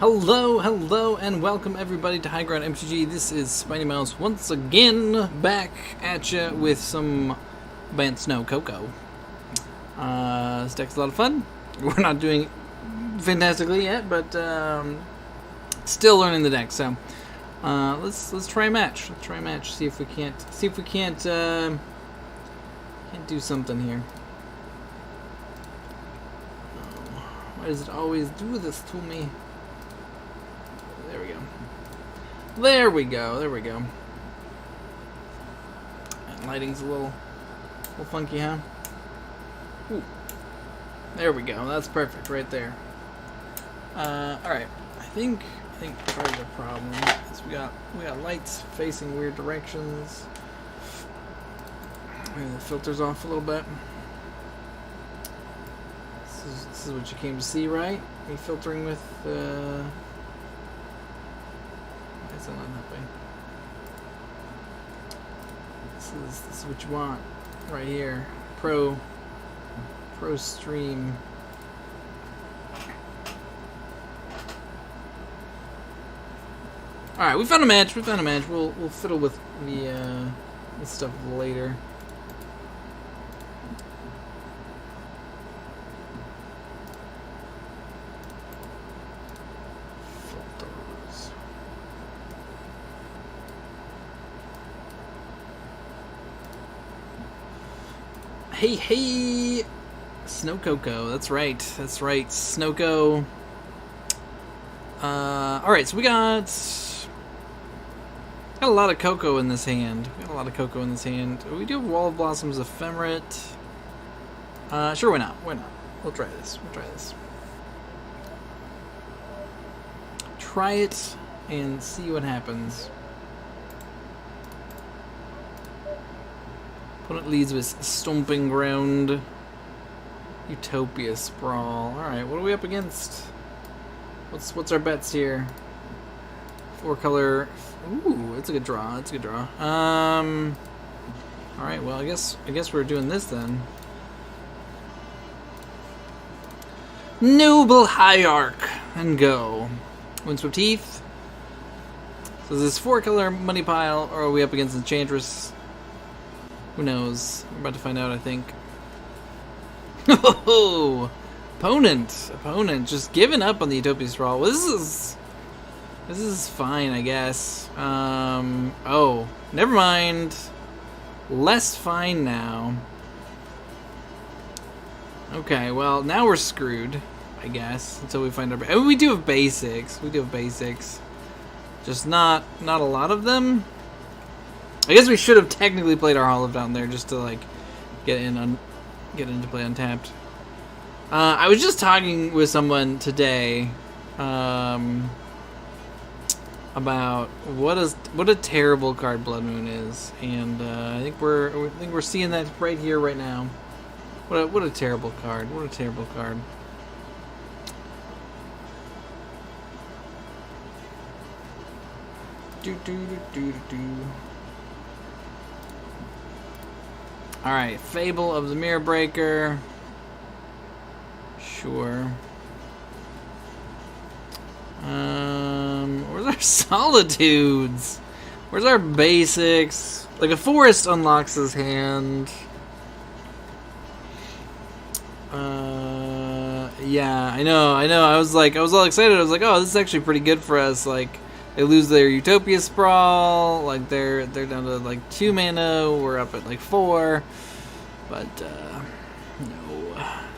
Hello, and welcome everybody to High Ground MTG. This is Spiny Mouse once again, back at ya with some Bant Snow Coco. This deck's a lot of fun. We're not doing fantastically yet, but still learning the deck. So let's try a match. Let's try a match. See if we can't do something here. Why does it always do this to me? There we go. There we go. There we go. And lighting's a little funky, huh? Ooh. There we go. That's perfect right there. All right. I think part of the problem is we got lights facing weird directions. Maybe the filter's off a little bit. This is what you came to see, right? Me filtering with. It's not that way. This is what you want right here. Pro stream. All right, we found a match. We'll fiddle with the stuff later. Hey, Snow Coco. That's right. Snowco. Alright, so we got a lot of Coco in this hand. We do have Wall of Blossoms Ephemerate. Sure, why not? We'll try this. Try it and see what happens. Opponent leads with Stomping Ground. Utopia Sprawl. Alright, what are we up against? What's our bets here? 4-color. Ooh, it's a good draw. Alright, well I guess we're doing this then. Noble Hierarch and go. Windswept Heath. So is this 4-color money pile, or are we up against Enchantress? Who knows? We're about to find out, I think. Oh, opponent, just giving up on the Utopia Sprawl. Well, this is fine, I guess. Oh, never mind. Less fine now. Okay, well now we're screwed, I guess, until we find our. I mean, we do have basics. Just not a lot of them. I guess we should have technically played our Olive down there just to like get into play untapped. I was just talking with someone today about what a terrible card Blood Moon is, and I think we're seeing that right here, right now. What a terrible card! Do. Alright, Fable of the Mirror Breaker. Sure. Where's our Solitudes? Where's our basics? Like, a Forest unlocks his hand. Yeah, I know. I was all excited. I was like, oh, this is actually pretty good for us. Like, they lose their Utopia Sprawl. Like, they're down to like 2 mana. We're up at like 4. But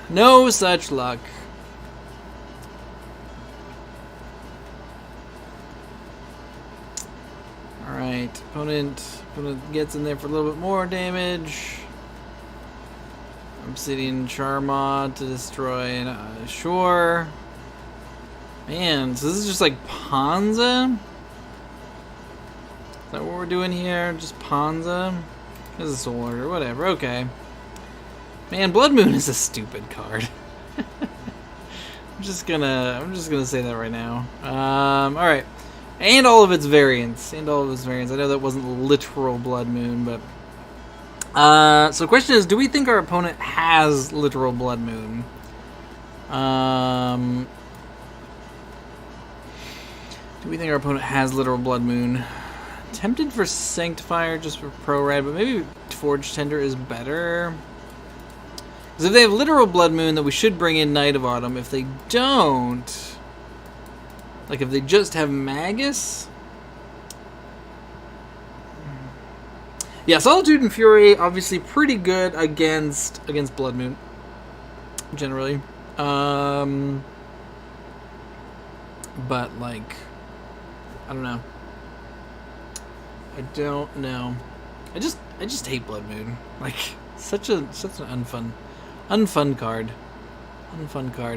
no such luck. All right, opponent gets in there for a little bit more damage. Obsidian Charmod to destroy, and sure. Man, so this is just like Ponza? Is that what we're doing here? Just Ponza? This is Soul Order, whatever, okay. Man, Blood Moon is a stupid card. I'm just gonna say that right now. Alright. And all of its variants. I know that wasn't literal Blood Moon, but so the question is, do we think our opponent has literal Blood Moon? Do we think our opponent has Literal Blood Moon? Tempted for Sanctifier just for pro red, but maybe Forge Tender is better. Because if they have Literal Blood Moon, then we should bring in Night of Autumn. If they don't, like if they just have Magus. Yeah, Solitude and Fury obviously pretty good against Blood Moon. Generally. But like, I don't know. I don't know. I just hate Blood Moon. Like such an unfun card.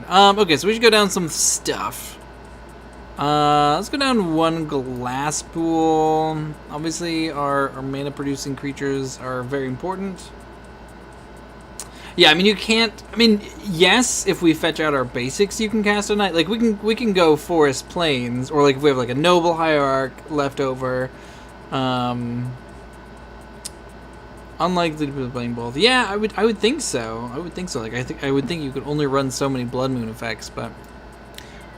Okay, so we should go down some stuff. Let's go down one Glass Pool. Obviously, our mana producing creatures are very important. Yeah, I mean you can't. I mean, yes, if we fetch out our basics, you can cast a night. Like we can go Forest Plains, or like if we have like a Noble Hierarch left over. Unlikely to be playing both. Yeah, I would think so. Like I would think you could only run so many Blood Moon effects, but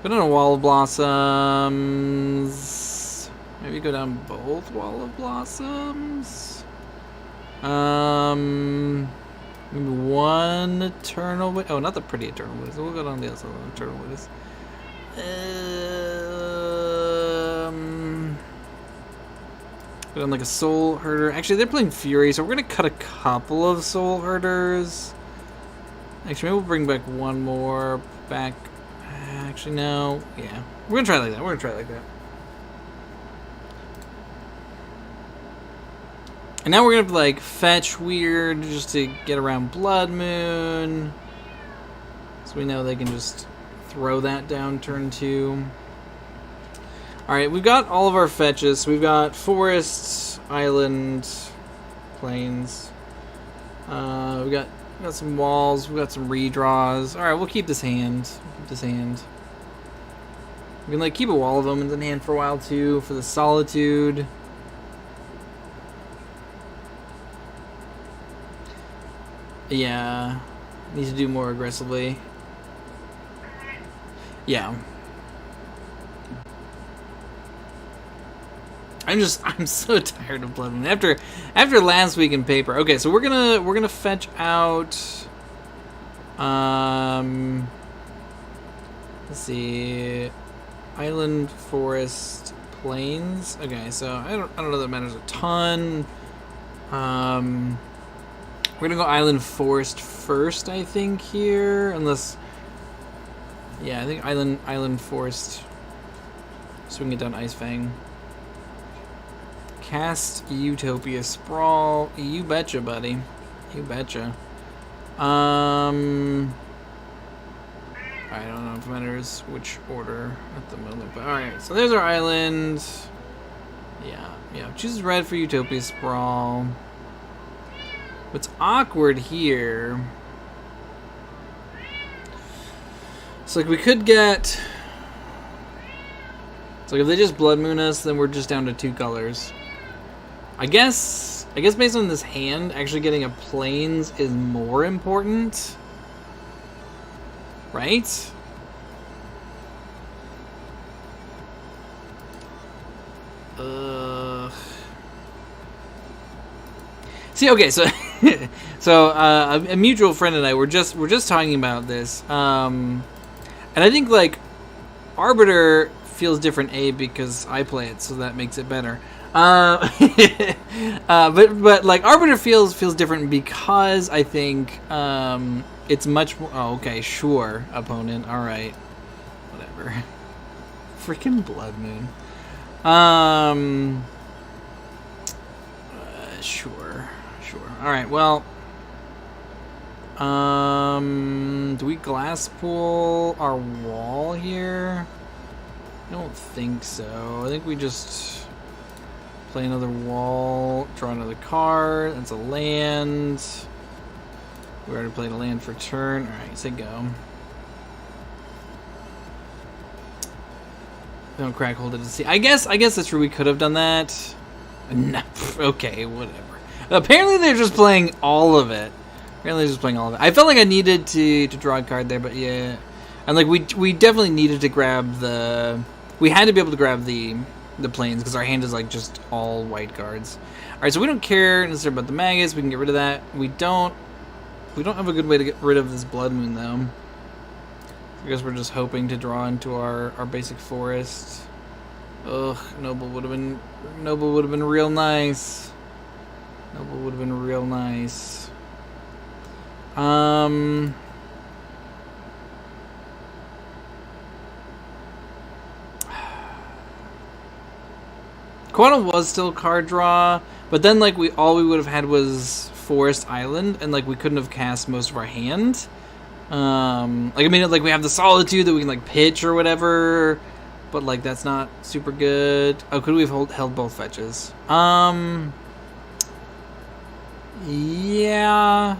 go down a Wall of Blossoms. Maybe go down both Wall of Blossoms. Maybe one Eternal Witness. Oh, not the pretty Eternal Witness. We'll go down the other side of the Eternal Witness. Go down like a Soul Herder. Actually, they're playing Fury, so we're gonna cut a couple of Soul Herders. Actually, maybe we'll bring back one more back. Actually, no. Yeah, we're gonna try it like that. And now we're gonna have to like fetch weird just to get around Blood Moon. So we know they can just throw that down turn 2. Alright, we've got all of our fetches. We've got Forests, Island, Plains. We've got some walls, we've got some redraws. Alright, we'll keep this hand. We can like keep a Wall of Omens in hand for a while too, for the Solitude. Yeah, need to do more aggressively. Yeah. I'm so tired of Blood Moon. After last week in paper. Okay, so we're gonna fetch out let's see. Island, Forest, Plains. Okay, so I don't know that matters a ton. We're gonna go Island Forest first, I think, here. Unless, yeah, I think Island Forest, so we can get down Ice Fang. Cast Utopia Sprawl. You betcha, buddy. You betcha. I don't know if it matters which order at the moment, but alright, so there's our island. Yeah. Choose red for Utopia Sprawl. What's awkward here, it's like we could get, it's like if they just Blood Moon us, then we're just down to 2 colors. I guess based on this hand, actually getting a Plains is more important, right? See, okay, so so a mutual friend and I were just talking about this, and I think like Arbiter feels different, because I play it, so that makes it better. But like Arbiter feels different because I think it's much more. Oh, okay, sure, opponent. All right, whatever. Freaking Blood Moon. Sure. All right. Well, do we Glass Pool our wall here? I don't think so. I think we just play another wall, draw another card. That's a land. We already played a land for turn. All right, say go. Don't crack, hold it to see. I guess that's true. We could have done that. No, okay, whatever. Apparently they're just playing all of it. I felt like I needed to draw a card there, but yeah. And like we definitely needed to grab the We had to be able to grab the planes because our hand is like just all white cards. All right, so we don't care necessarily about the Magus. We can get rid of that. We don't have a good way to get rid of this Blood Moon though. I guess we're just hoping to draw into our basic forest. Ugh, Noble would have been real nice. Noble would have been real nice. Quantum was still card draw, but then like all we would have had was Forest Island, and like we couldn't have cast most of our hand. Like I mean, like we have the Solitude that we can like pitch or whatever, but like that's not super good. Oh, could we have held both fetches? Yeah,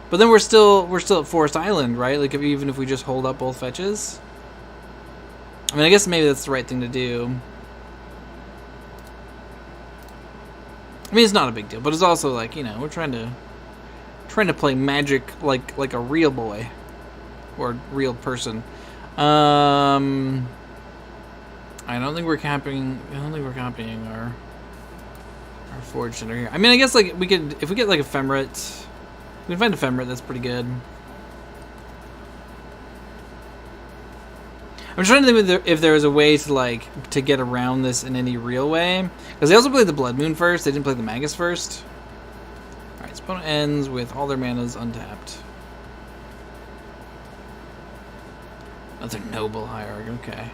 but then we're still at Forest Island, right? Like even if we just hold up both fetches. I mean, I guess maybe that's the right thing to do. I mean, it's not a big deal, but it's also like, you know, we're trying to play Magic like a real boy or real person. I don't think we're copying our Forge Center here. I mean, I guess like we could, if we get like Ephemerate, we can find Ephemerate. That's pretty good. I'm trying to think if there was a way to get around this in any real way. Because they also played the Blood Moon first. They didn't play the Magus first. Alright, so opponent ends with all their manas untapped. Another Noble Hierarch, okay.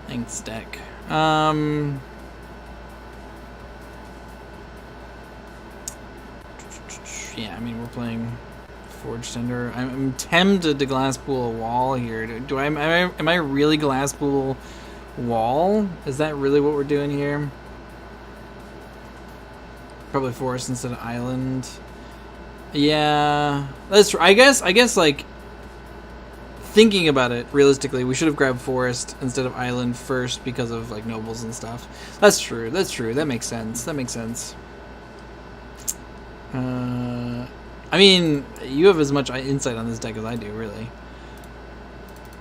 Thanks, deck. Yeah, I mean, we're playing Forge Tender. I'm tempted to glass pool a wall here. Am I really glass pool wall? Is that really what we're doing here? Probably forest instead of island. Yeah, that's true. I guess like thinking about it realistically, we should have grabbed forest instead of island first because of like nobles and stuff. That's true. That's true. That makes sense. That makes sense. I mean, you have as much insight on this deck as I do, really.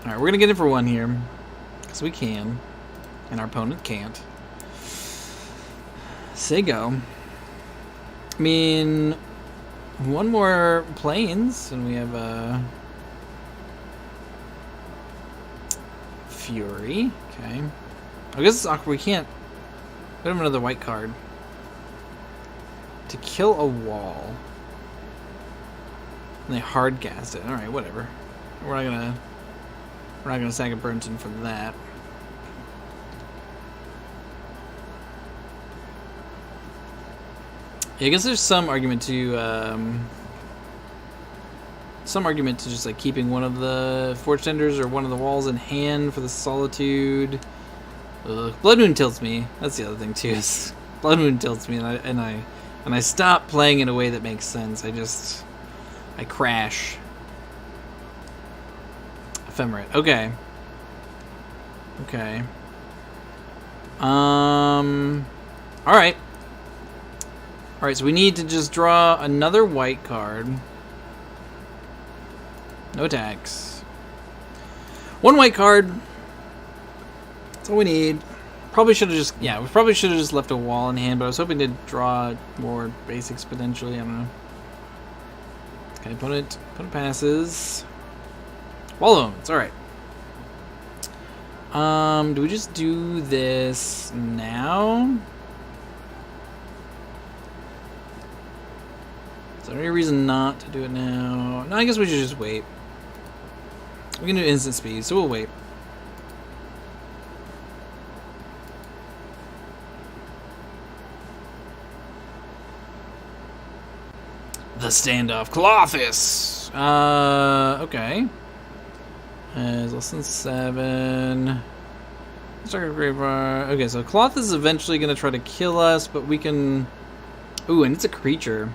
Alright, we're gonna get in for one here. Because we can. And our opponent can't. Say go. I mean, one more planes, and we have a Fury. Okay. I guess it's awkward. We can't. We have another white card. To kill a wall. And they hard cast it. All right, whatever. We're not gonna sack a Burnton for that. Yeah, I guess there's some argument to just like keeping one of the Forge Tenders or one of the walls in hand for the Solitude. Ugh. Blood Moon tilts me. That's the other thing too. Is Blood Moon tilts me, and I stop playing in a way that makes sense. I crash. Ephemerate. Okay. Okay. Alright. Alright, so we need to just draw another white card. No attacks. One white card. That's all we need. Probably should have just, yeah, we probably should have just left a wall in hand, but I was hoping to draw more basics potentially. I don't know. Okay, opponent passes. Wall of Omens, alright. Do we just do this now? Is there any reason not to do it now? No, I guess we should just wait. We can do instant speed, so we'll wait. The standoff Colossus. Okay. It's less than 7. Okay, so Cloth is eventually gonna try to kill us, but we can. Ooh, and it's a creature.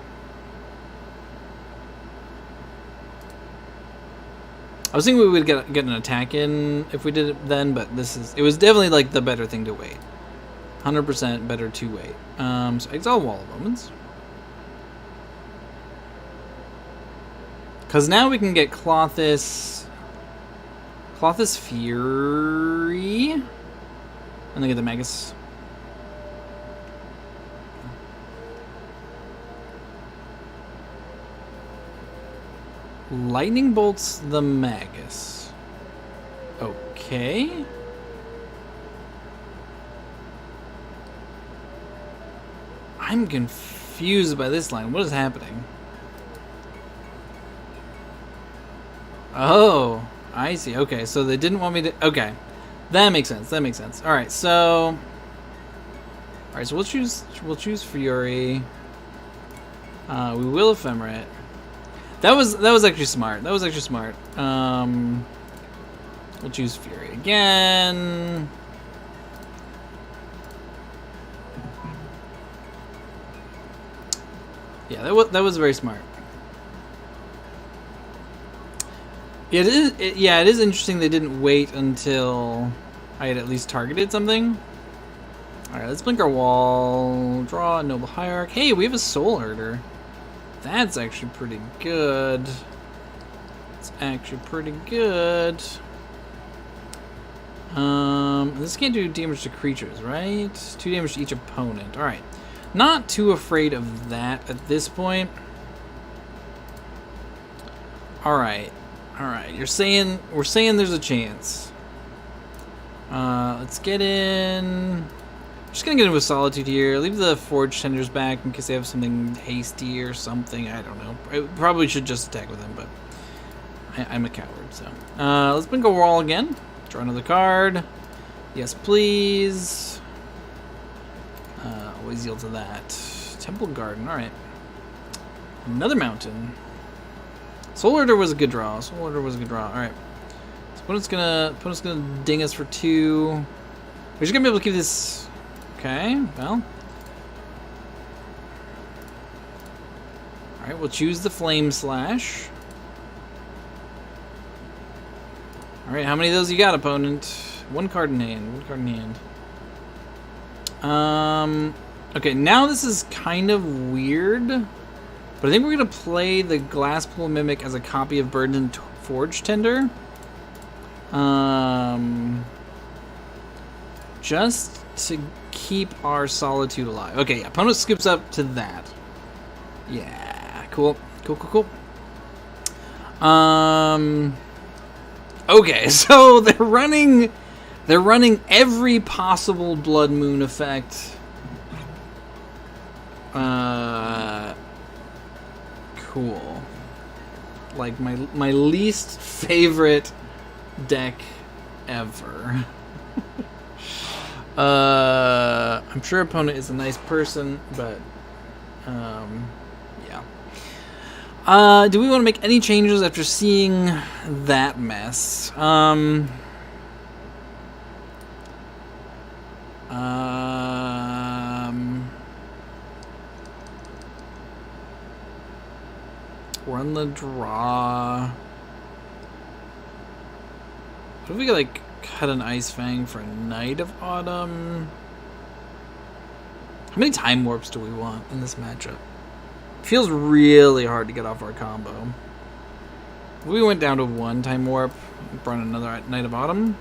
I was thinking we would get an attack in if we did it then, but it was definitely like the better thing to wait. 100% better to wait. So exile Wall of Omens. Because now we can get Clothis Fury. And then get the Magus. Lightning bolts the Magus. Okay. I'm confused by this line. What is happening? Oh, I see. Okay, so they didn't want me to... Okay. That makes sense. That makes sense. Alright, so... Alright, so we'll choose Fury. We will Ephemerate. That was actually smart. That was actually smart. We'll choose Fury again. Yeah, that was very smart. Yeah, it is interesting they didn't wait until I had at least targeted something. Alright, let's blink our wall. Draw a Noble Hierarch. Hey, we have a Soul Herder. That's actually pretty good. It's actually pretty good. This can't do damage to creatures, right? 2 damage to each opponent. Alright. Not too afraid of that at this point. Alright. Alright. We're saying there's a chance. Let's get in. Just gonna get in with Solitude here. Leave the Forge Tenders back in case they have something hasty or something. I don't know. I probably should just attack with them, but I'm a coward, so. Let's blink a wall again. Draw another card. Yes, please. Always yield to that. Temple Garden, alright. Another mountain. Soul Herder was a good draw. Soul Herder was a good draw. Alright. So opponent's gonna ding us for 2. We're just gonna be able to keep this. Okay, well. Alright, we'll choose the Flame Slash. Alright, how many of those you got, opponent? 1 card in hand. 1 card in hand. Okay, now this is kind of weird. But I think we're going to play the Glasspool Mimic as a copy of Burdened Forge Tender. Just to keep our Solitude alive. Okay, opponent skips up to that. Yeah, cool. Cool. Okay, so they're running every possible Blood Moon effect. Cool. Like my least favorite deck ever. I'm sure opponent is a nice person, but yeah. Do we want to make any changes after seeing that mess? Run the draw. What if we could like cut an Ice Fang for Night of Autumn? How many Time Warps do we want in this matchup? Feels really hard to get off our combo. If we went down to 1 Time Warp and brought another Night of Autumn.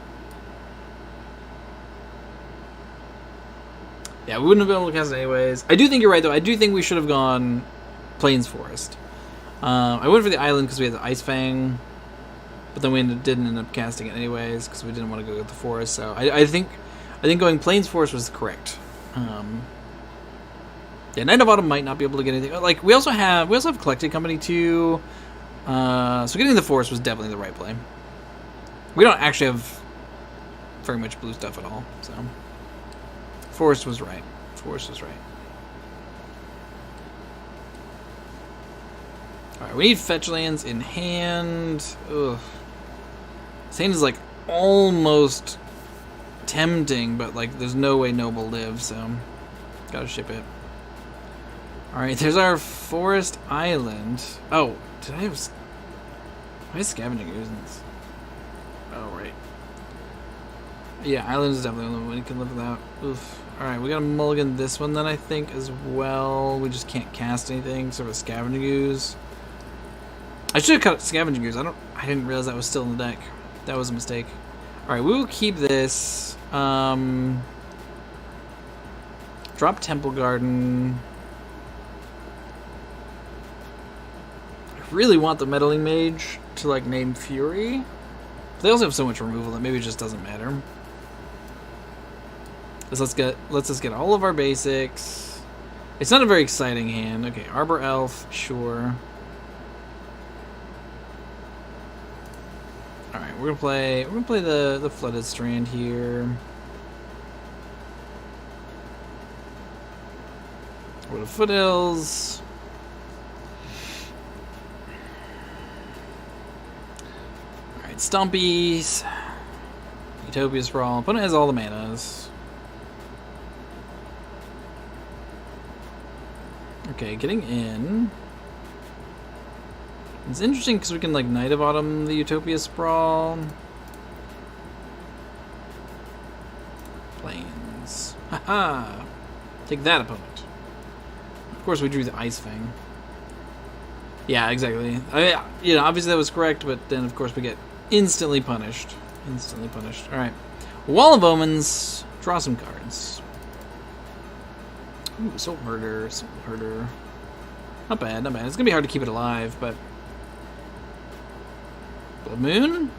Yeah, we wouldn't have been able to cast it anyways. I do think you're right though. I do think we should have gone Plains Forest. I went for the island because we had the Ice Fang, but then we didn't end up casting it anyways because we didn't want to go with the forest. So I think going Plains Forest was correct. Yeah, Night of Autumn might not be able to get anything. Like we also have Collected Company too. So getting the forest was definitely the right play. We don't actually have very much blue stuff at all, so forest was right. Forest was right. Alright, we need fetch lands in hand. Ugh. This hand is like almost tempting, but like there's no way Noble lives, so gotta ship it. Alright, there's our forest island. Oh, did I have... Why is Scavenging Ooze in this? Oh, right. Yeah, island is definitely the only one you can live without. Oof. Alright, we gotta mulligan this one then, I think, as well. We just can't cast anything, so we have a Scavenging Ooze. I should have cut Scavenging Ooze. I didn't realize that was still in the deck. That was a mistake. Alright, we will keep this. Drop Temple Garden. I really want the Meddling Mage to like name Fury. But they also have so much removal that maybe it just doesn't matter. Let's just get all of our basics. It's not a very exciting hand. Okay, Arbor Elf, sure. All right, we're gonna play the Flooded Strand here. Go to Foothills. All right, Stompies. Utopia Sprawl. Opponent has all the manas. Okay, getting in. It's interesting because we can like Night of Autumn the Utopia Sprawl. Plains. Haha! Take that, opponent. Of course we drew the Ice Fang. Yeah, exactly. Obviously that was correct, but then of course we get instantly punished. Instantly punished. Alright. Wall of Omens. Draw some cards. Ooh, Soul Herder, Soul Herder. Not bad, not bad. It's gonna be hard to keep it alive, but... Blood Moon?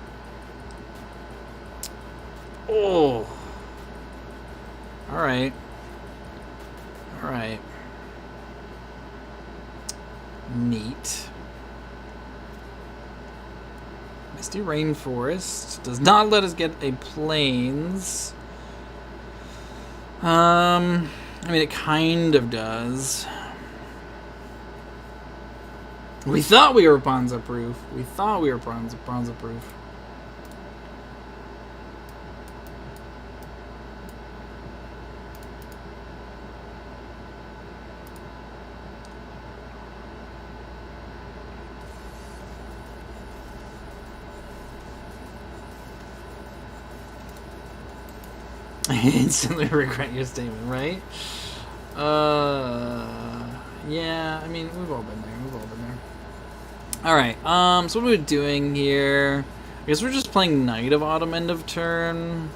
Oh! Alright. Alright. Neat. Misty Rainforest does not let us get a Plains. I mean, it kind of does. We thought we were Ponza proof. We thought we were Ponza proof. Instantly regret your statement, right? Yeah, I mean, we've all been there. We've all been there. Alright, so what are we doing here? I guess we're just playing Night of Autumn end of turn.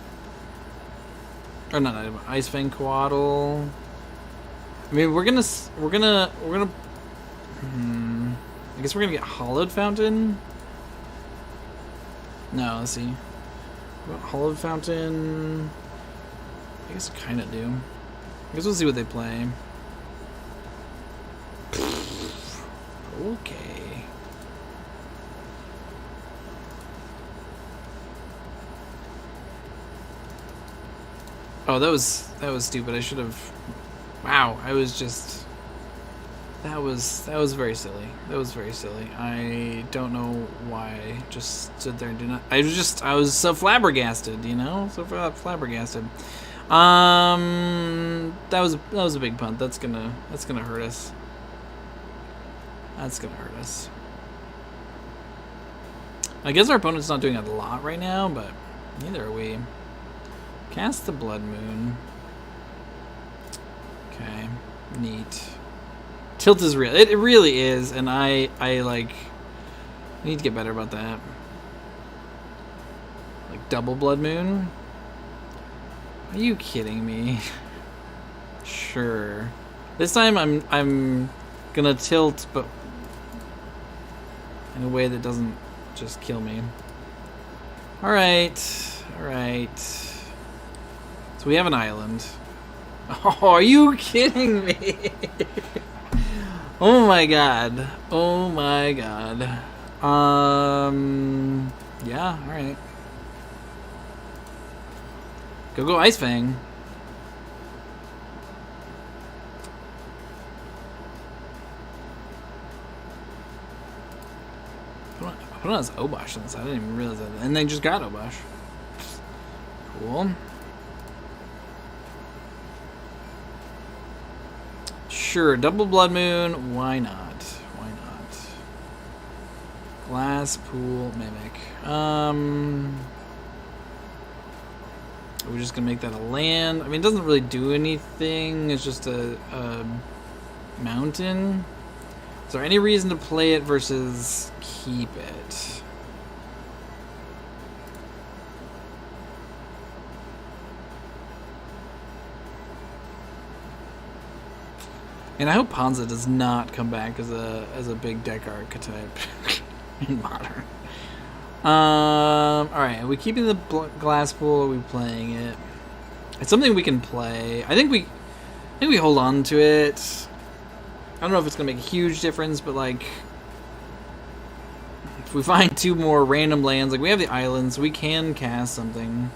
Or not Night of Ice Fang Coatl. I mean, we're gonna I guess we're gonna get Hollowed Fountain. No, let's see. Hollowed Fountain. I guess I kind of do. I guess we'll see what they play. Okay. Oh, that was stupid. I should have. Wow, I was just. That was very silly. That was very silly. I don't know why I just stood there and did not. I was so flabbergasted, you know, so flabbergasted. That was a big punt. That's gonna hurt us. That's gonna hurt us. I guess our opponent's not doing a lot right now, but neither are we. Cast the Blood Moon. Okay, neat. Tilt is real. It really is, and I need to get better about that. Like double Blood Moon. Are you kidding me? Sure. This time I'm gonna tilt, but in a way that doesn't just kill me. Alright. Alright. So we have an island. Oh, are you kidding me? Oh my god. Oh my god. Yeah, alright. Go Ice Fang. Put on his Obosh on this. I didn't even realize that. And they just got Obosh. Cool. Sure, double Blood Moon. Why not? Why not? Glass Pool Mimic. Are we just gonna make that a land? I mean, it doesn't really do anything. It's just a mountain. Is there any reason to play it versus keep it? And I hope Ponza does not come back as a big deck archetype in Modern. Alright, are we keeping the glass pool or are we playing it? It's something we can play. I think we hold on to it. I don't know if it's going to make a huge difference, but like if we find 2 more random lands, like we have the islands, we can cast something.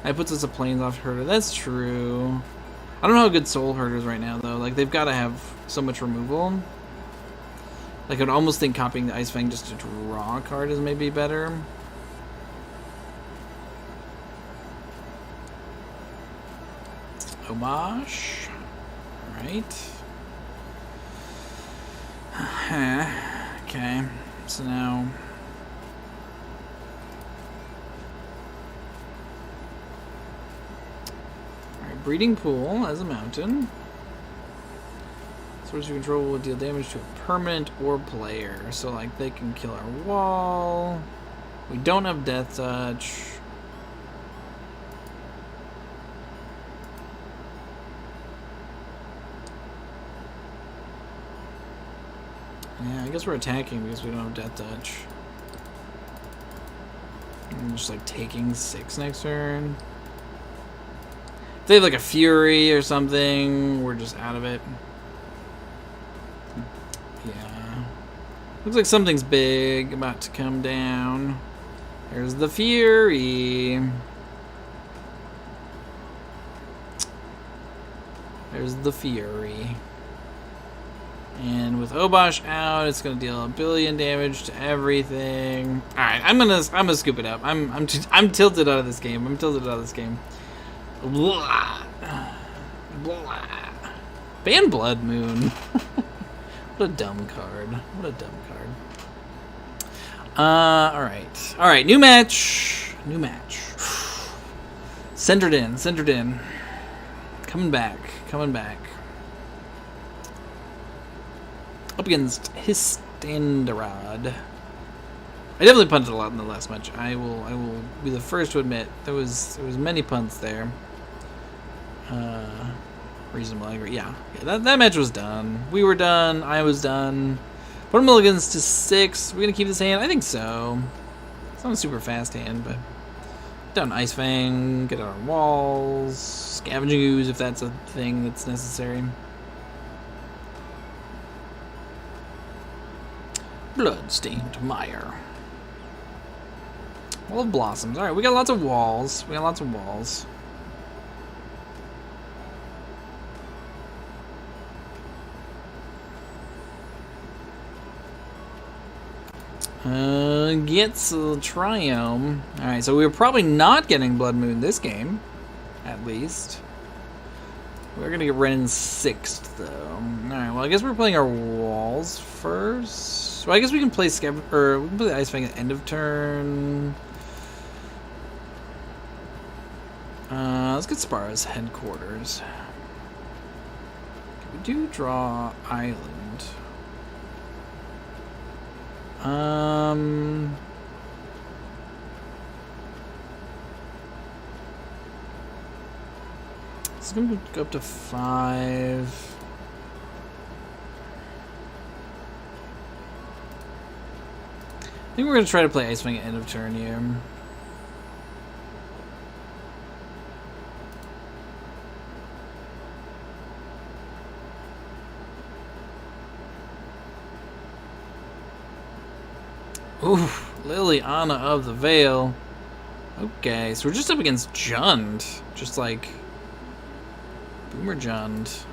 That puts us a Plains-off Herder. That's true. I don't know how good Soul Herder is right now, though. Like, they've got to have so much removal. Like, I'd almost think copying the Ice Fang just to draw a card is maybe better. Homage. Alright. Okay. So now... Alright, Breeding Pool as a mountain. Source of control will deal damage to a permanent or player. So, like, they can kill our wall. We don't have Death Touch. Yeah, I guess we're attacking because we don't have Death Touch. I'm just, like, taking 6 next turn. If they have, like, a Fury or something, we're just out of it. Yeah. Looks like something's big about to come down. There's the Fury. There's the Fury. And with Obosh out, it's gonna deal 1 billion damage to everything. All right, I'm gonna scoop it up. I'm tilted out of this game. I'm tilted out of this game. Blah. Blah. Ban Blood Moon. What a dumb card. What a dumb card. All right. New match. Centered in. Coming back. Up against Histandarad. I definitely punted a lot in the last match. I will be the first to admit there was many punts there. Reasonable, I agree. Yeah, that match was done. We were done. I was done. Put mulligans to 6. We're gonna keep this hand. I think so. It's not a super fast hand, but down Ice Fang, get out on walls, Scavenging Ooze if that's a thing that's necessary. Bloodstained Mire. Wall of Blossoms. Alright, we got lots of walls. Gets a Triome. Alright, so we were probably not getting Blood Moon this game. At least. We're gonna get Renin 6th, though. Alright, well, I guess we're playing our walls first. Well, I guess we can play we can play the Ice Fang at the end of turn. Let's get Spara's headquarters. We do draw Island. It's gonna go up to 5. I think we're gonna try to play Ice Fang at end of turn here. Ooh, Liliana of the Veil. Okay, so we're just up against Jund. Just like Boomer Jund.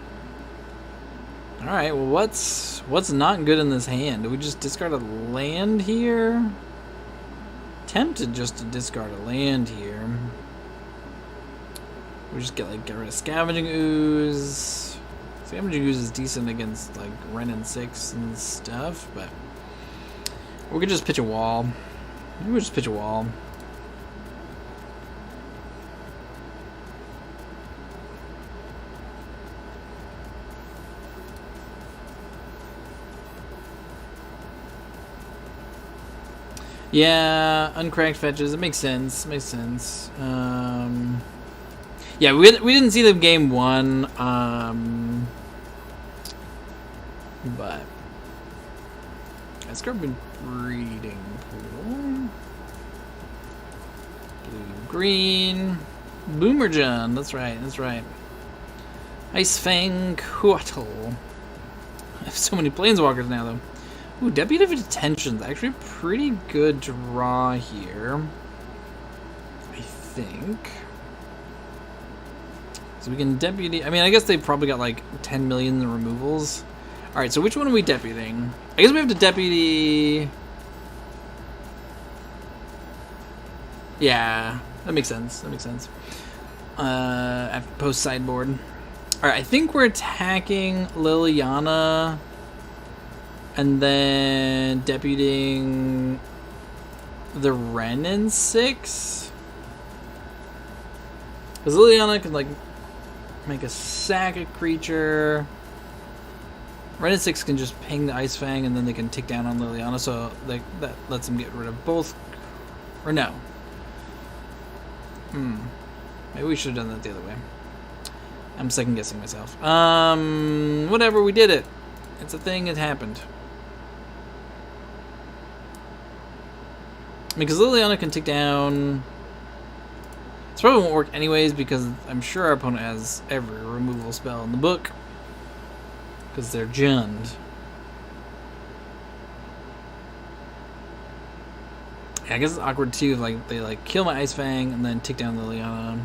Alright, well what's not good in this hand? Do we just discard a land here? Tempted just to discard a land here. We just get rid of Scavenging Ooze. Scavenging Ooze is decent against like Renin 6 and stuff, but we could just pitch a wall. Maybe we'll just pitch a wall. Yeah, uncracked fetches. It makes sense. Yeah, we didn't see them game 1. But Escarpment Breeding Pool. Blue-green. Boomerjun, that's right, that's right. Ice Fang Huatl. I have so many planeswalkers now, though. Ooh, Deputy of Detention's actually a pretty good draw here. I think. So we can deputy... I mean, I guess they've probably got like 10 million removals. Alright, so which one are we deputying? I guess we have to deputy... Yeah, that makes sense. That makes sense. After post sideboard. Alright, I think we're attacking Liliana and then deputying the Wrenn 6. Because Liliana can, like, make a sack a creature. Wrenn 6 can just ping the Ice Fang and then they can tick down on Liliana, so that lets them get rid of both. Or no. Maybe we should have done that the other way. I'm second guessing myself. Whatever, we did it. It's a thing, it happened. Because Liliana can take down... This probably won't work anyways because I'm sure our opponent has every removal spell in the book. Because they're Jund. Yeah, I guess it's awkward too, like they like kill my Ice Fang and then take down Liliana.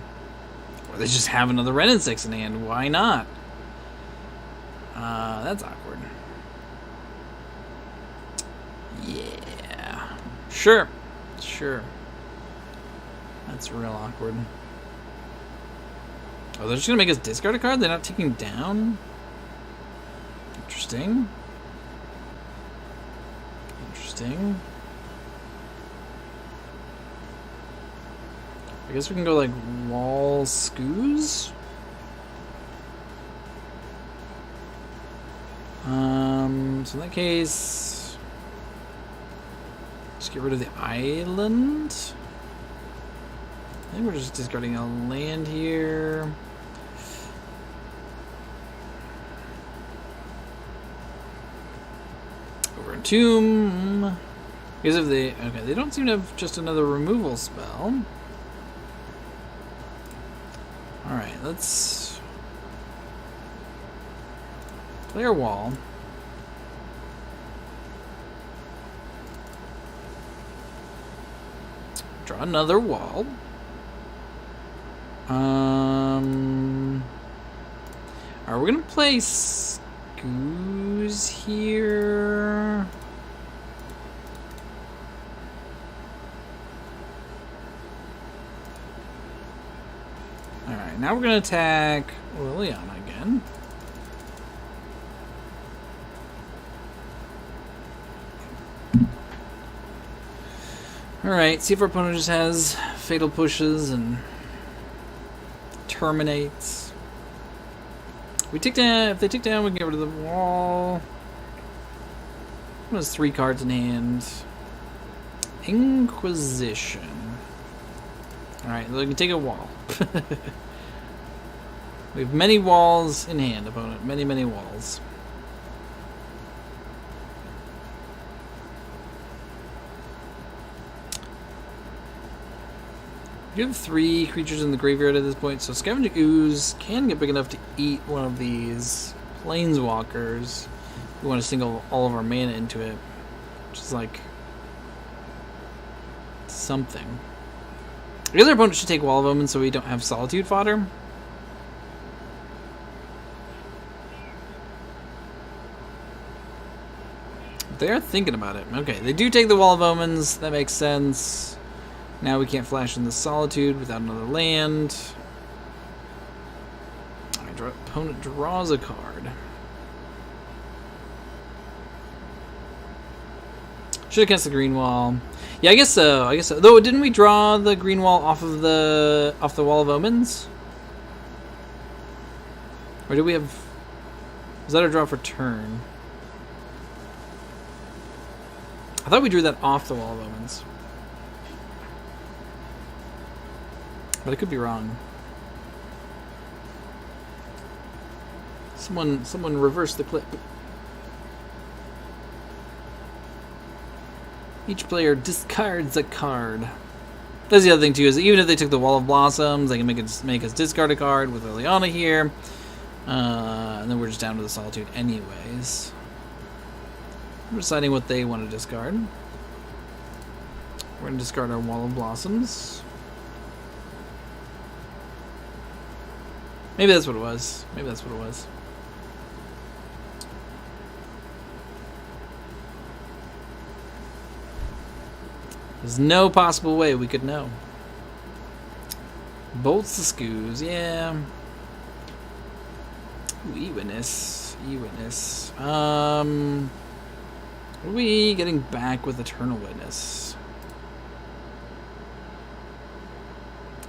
Or they just have another Wrenn 6 in hand. Why not? That's awkward. Yeah. Sure. Sure. That's real awkward. Oh, they're just gonna make us discard a card? They're not taking down? Interesting. Interesting. I guess we can go like wall scoos. So in that case, just get rid of the island. I think we're just discarding a land here. Over a tomb. Because if they they don't seem to have just another removal spell. Alright, let's play our wall. Draw another wall. Alright, we're gonna play Scoos here. Alright, now we're gonna attack Liliana again. Alright, see if our opponent just has fatal pushes and terminates. We take down, if they take down, we can get rid of the wall. One has 3 cards in hand. Inquisition. Alright, we can take a wall. We have many walls in hand, opponent. Many, many walls. You have 3 creatures in the graveyard at this point, so Scavenging Ooze can get big enough to eat one of these planeswalkers. We want to single all of our mana into it, which is like something. I guess our opponent should take Wall of Omen so we don't have Solitude fodder. They're thinking about it. Okay, they do take the Wall of Omens. That makes sense. Now we can't flash in the Solitude without another land. Opponent draws a card. Should have cast the green wall. Yeah, I guess so. I guess so. Though, didn't we draw the green wall off the Wall of Omens? Or did we have? Was that a draw for turn? I thought we drew that off the Wall of Omens. But I could be wrong. Someone reverse the clip. Each player discards a card. That's the other thing too, is that even if they took the Wall of Blossoms, they can make us discard a card with Liliana here. And then we're just down to the Solitude anyways. We're deciding what they want to discard. We're going to discard our Wall of Blossoms. Maybe that's what it was. Maybe that's what it was. There's no possible way we could know. Bolts the Scoos, yeah. Ooh, E-Witness. E-Witness. What are we getting back with Eternal Witness?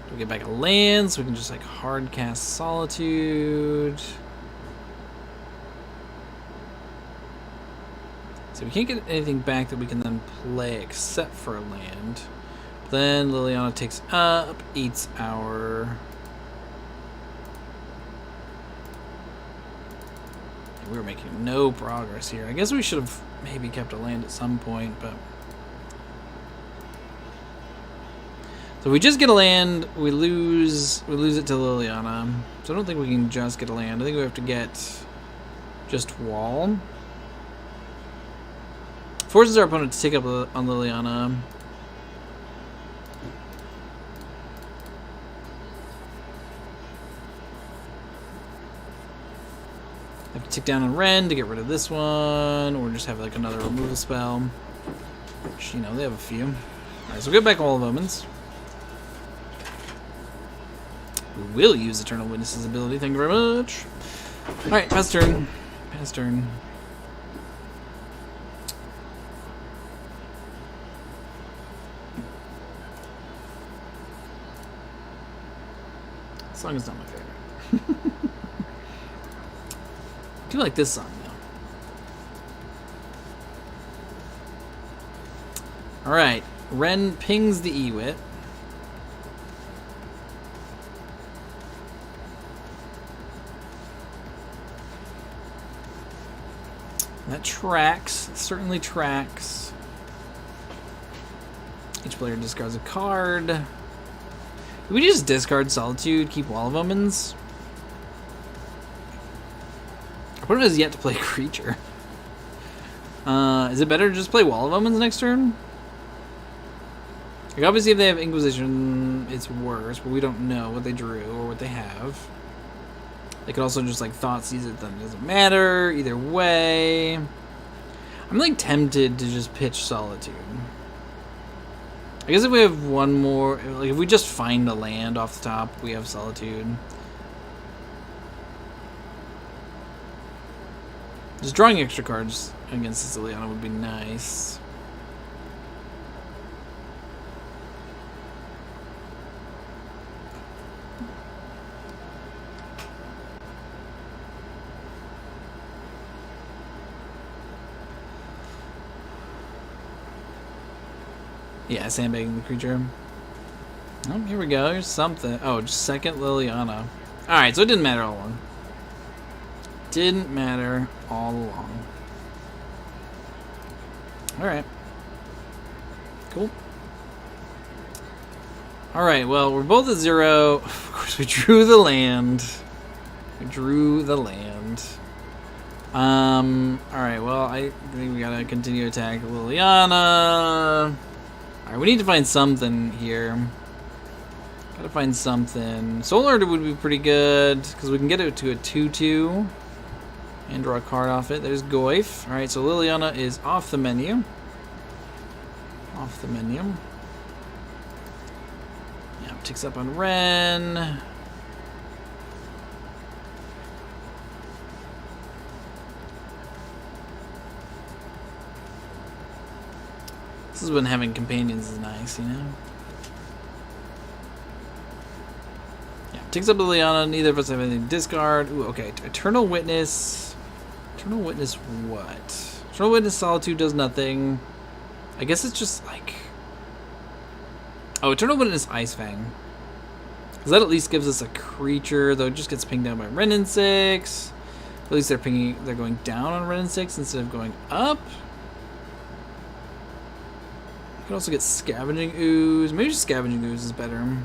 Do we get back a land so we can just like hard cast Solitude? So we can't get anything back that we can then play except for a land. Then Liliana takes up, eats our... We were making no progress here. I guess we should have maybe kept a land at some point, but... So if we just get a land, we lose it to Liliana. So I don't think we can just get a land. I think we have to get just wall. Forces our opponent to take up on Liliana. Have to tick down on Ren to get rid of this one, or just have like another removal spell. Which, you know, they have a few. Alright, so we'll get back all of Omens. We will use Eternal Witness's ability, thank you very much. Alright, pass turn. Pass turn. This song is not my favorite. I do like this song though. Alright, Ren pings the Ewit. That tracks, it certainly tracks. Each player discards a card. Did we just discard Solitude, keep Wall of Omens? Our opponent has yet to play creature. Is it better to just play Wall of Omens next turn? Like obviously if they have Inquisition, it's worse, but we don't know what they drew or what they have. They could also just like Thoughtseize it, then it doesn't matter. Either way. I'm like tempted to just pitch Solitude. I guess if we have one more, like if we just find a land off the top, we have Solitude. Just drawing extra cards against Liliana would be nice. Yeah, sandbagging the creature. Oh, here we go. Here's something. Oh, just second Liliana. Alright, so it didn't matter all along. Didn't matter all along. Alright. Cool. Alright, well, we're both at 0. Of course, we drew the land. We drew the land. Alright, well, I think we gotta continue to attack Liliana. Alright, we need to find something here. Gotta find something. Solar would be pretty good, because we can get it to a 2-2. And draw a card off it. There's Goyf. Alright, so Liliana is off the menu. Off the menu. Yeah, ticks up on Ren. This is when having companions is nice, you know? Yeah, ticks up Liliana. Neither of us have anything to discard. Ooh, okay. Eternal Witness. Eternal Witness what? Eternal Witness Solitude does nothing. I guess it's just like... Oh, Eternal Witness Ice Fang. Because that at least gives us a creature, though it just gets pinged down by Renin 6. At least they're going down on Renin 6 instead of going up. Could also get Scavenging Ooze. Maybe just Scavenging Ooze is better.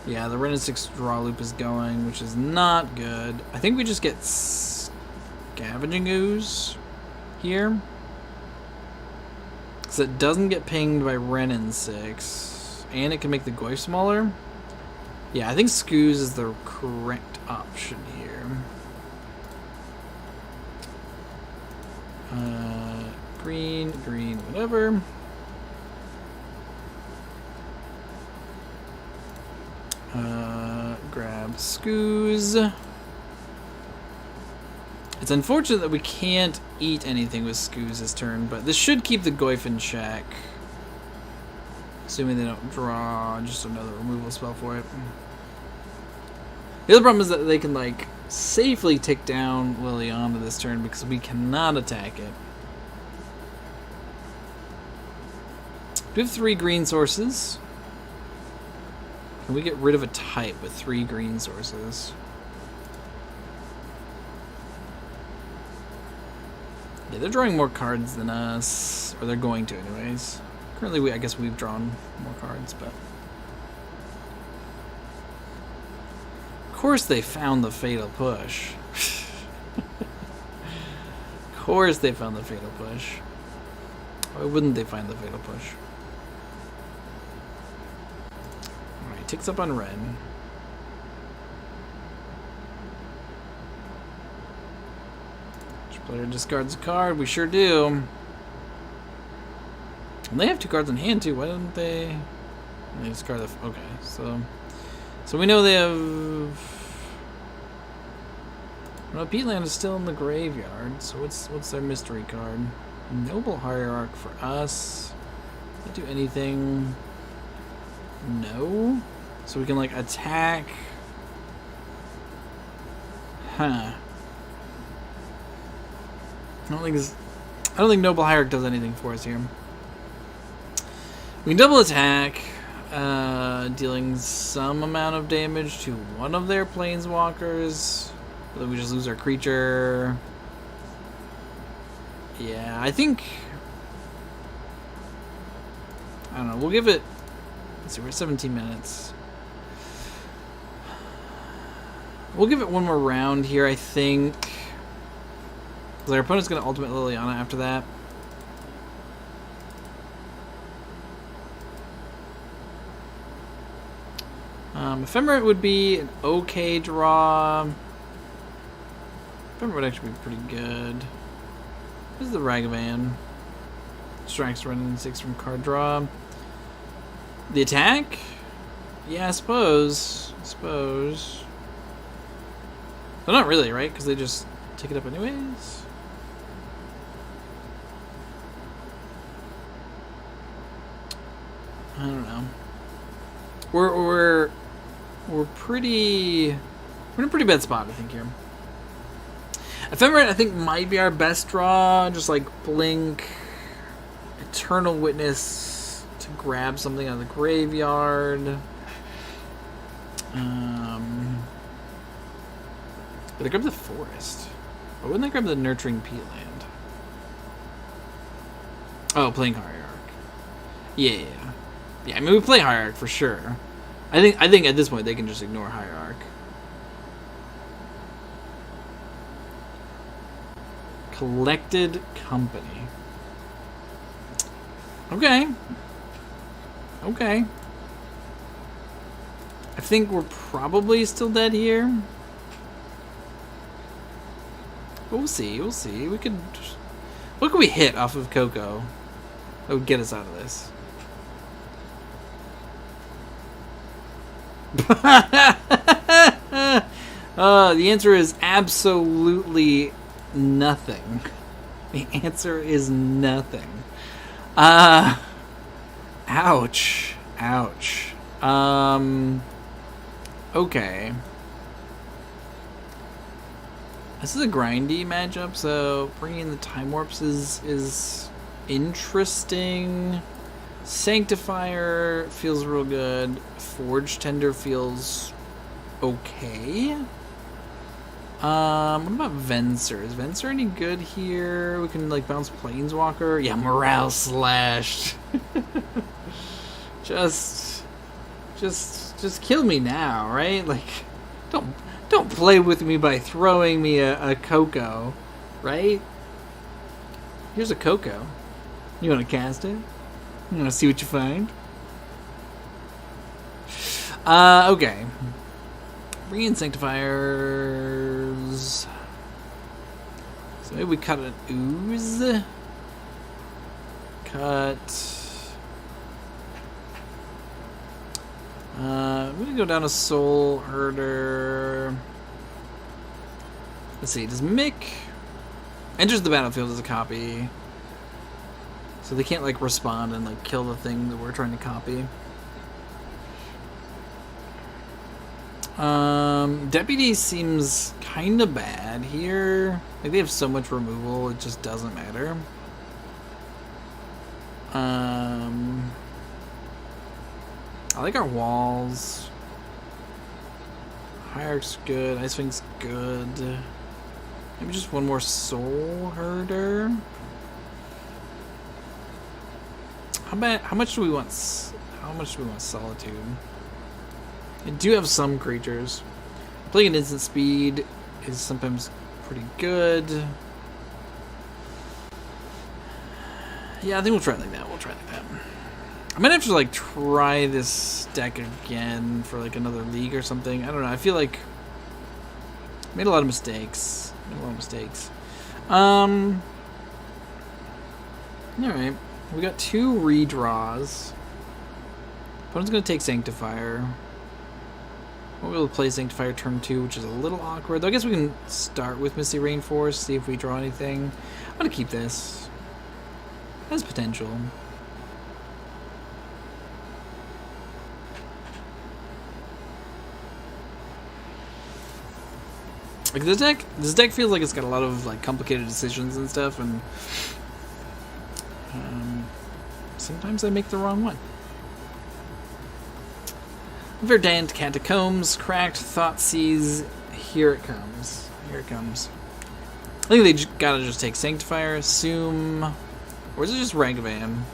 Yeah, the Ren and 6 draw loop is going, which is not good. I think we just get Scavenging Ooze here. Because it doesn't get pinged by Ren and 6. And it can make the Goyf smaller. Yeah, I think Scooze is the correct option here. Green, whatever. Grab Scooze. It's unfortunate that we can't eat anything with Scooze this turn, but this should keep the Goyf in check. Assuming they don't draw just another removal spell for it. The other problem is that they can, like, safely take down Liliana this turn because we cannot attack it. We have 3 green sources. Can we get rid of a type with 3 green sources? Yeah, they're drawing more cards than us. Or they're going to anyways. Currently, I guess we've drawn more cards, but... Of course they found the Fatal Push. Of course they found the Fatal Push. Why wouldn't they find the Fatal Push? Alright, ticks up on red. Each player discards a card. We sure do. And they have 2 cards in hand too. Why didn't they? They discard the... Okay, so we know they have... Well, Peatland is still in the graveyard, so what's their mystery card? Noble Hierarch for us. Does that do anything? No? So we can, like, attack... Huh. I don't think Noble Hierarch does anything for us here. We can double attack, dealing some amount of damage to one of their planeswalkers. But then we just lose our creature. Yeah, I think... I don't know, we'll give it... Let's see, we're at 17 minutes. We'll give it one more round here, I think. Because our opponent's going to ultimate Liliana after that. Ephemerate would be an okay draw. Ephemerate would actually be pretty good. This is the Ragavan. Strikes running 6 from card draw. The attack? Yeah, I suppose. But not really, right? Because they just take it up anyways. I don't know. We're in a pretty bad spot, I think, here. Ephemerate, I think, might be our best draw. Just like blink, Eternal Witness to grab something out of the graveyard. But they grab the Forest. Why wouldn't they grab the Nurturing Peatland? Oh, playing Hierarch. Yeah. Yeah, I mean, we play Hierarch for sure. I think at this point they can just ignore Hierarch. Collected Company. Okay. I think we're probably still dead here. But we'll see. We could... What could we hit off of Coco that would get us out of this? The answer is absolutely nothing. The answer is nothing. Ouch. Okay. This is a grindy matchup, so bringing in the Time Warps is interesting. Sanctifier feels real good. Forge Tender feels okay. What about Venser? Is Venser any good here? We can like bounce Planeswalker. Yeah, morale slashed. just kill me now, right? Like, don't play with me by throwing me a Coco, right? Here's a Coco. You want to cast it? You want to see what you find? Okay. Bring in Sanctifiers. So maybe we cut an Ooze. Cut. I'm gonna go down a Soul Herder. Let's see, does Mick enters the battlefield as a copy? So they can't like respond and like kill the thing that we're trying to copy. Deputy seems kind of bad here. Like they have so much removal, it just doesn't matter. I like our walls. Hierarch's good. Ice Wing's good. Maybe just one more Soul Herder. How much do we want Solitude? I do have some creatures. Playing an instant speed is sometimes pretty good. Yeah, I think we'll try it like that. I might have to like try this deck again for like another league or something. I don't know. I feel like I made a lot of mistakes. All right. We got 2 redraws. Opponent's gonna take Sanctifier. We'll be able to play Sanctifier turn 2, which is a little awkward. Though I guess we can start with Misty Rainforest, see if we draw anything. I'm gonna keep this. It has potential. Like this deck feels like it's got a lot of like complicated decisions and stuff, and sometimes I make the wrong one. Verdant, Catacombs, Cracked, Thoughtseize. Here it comes. I think they gotta just take Sanctifier, assume, or is it just Ragavan?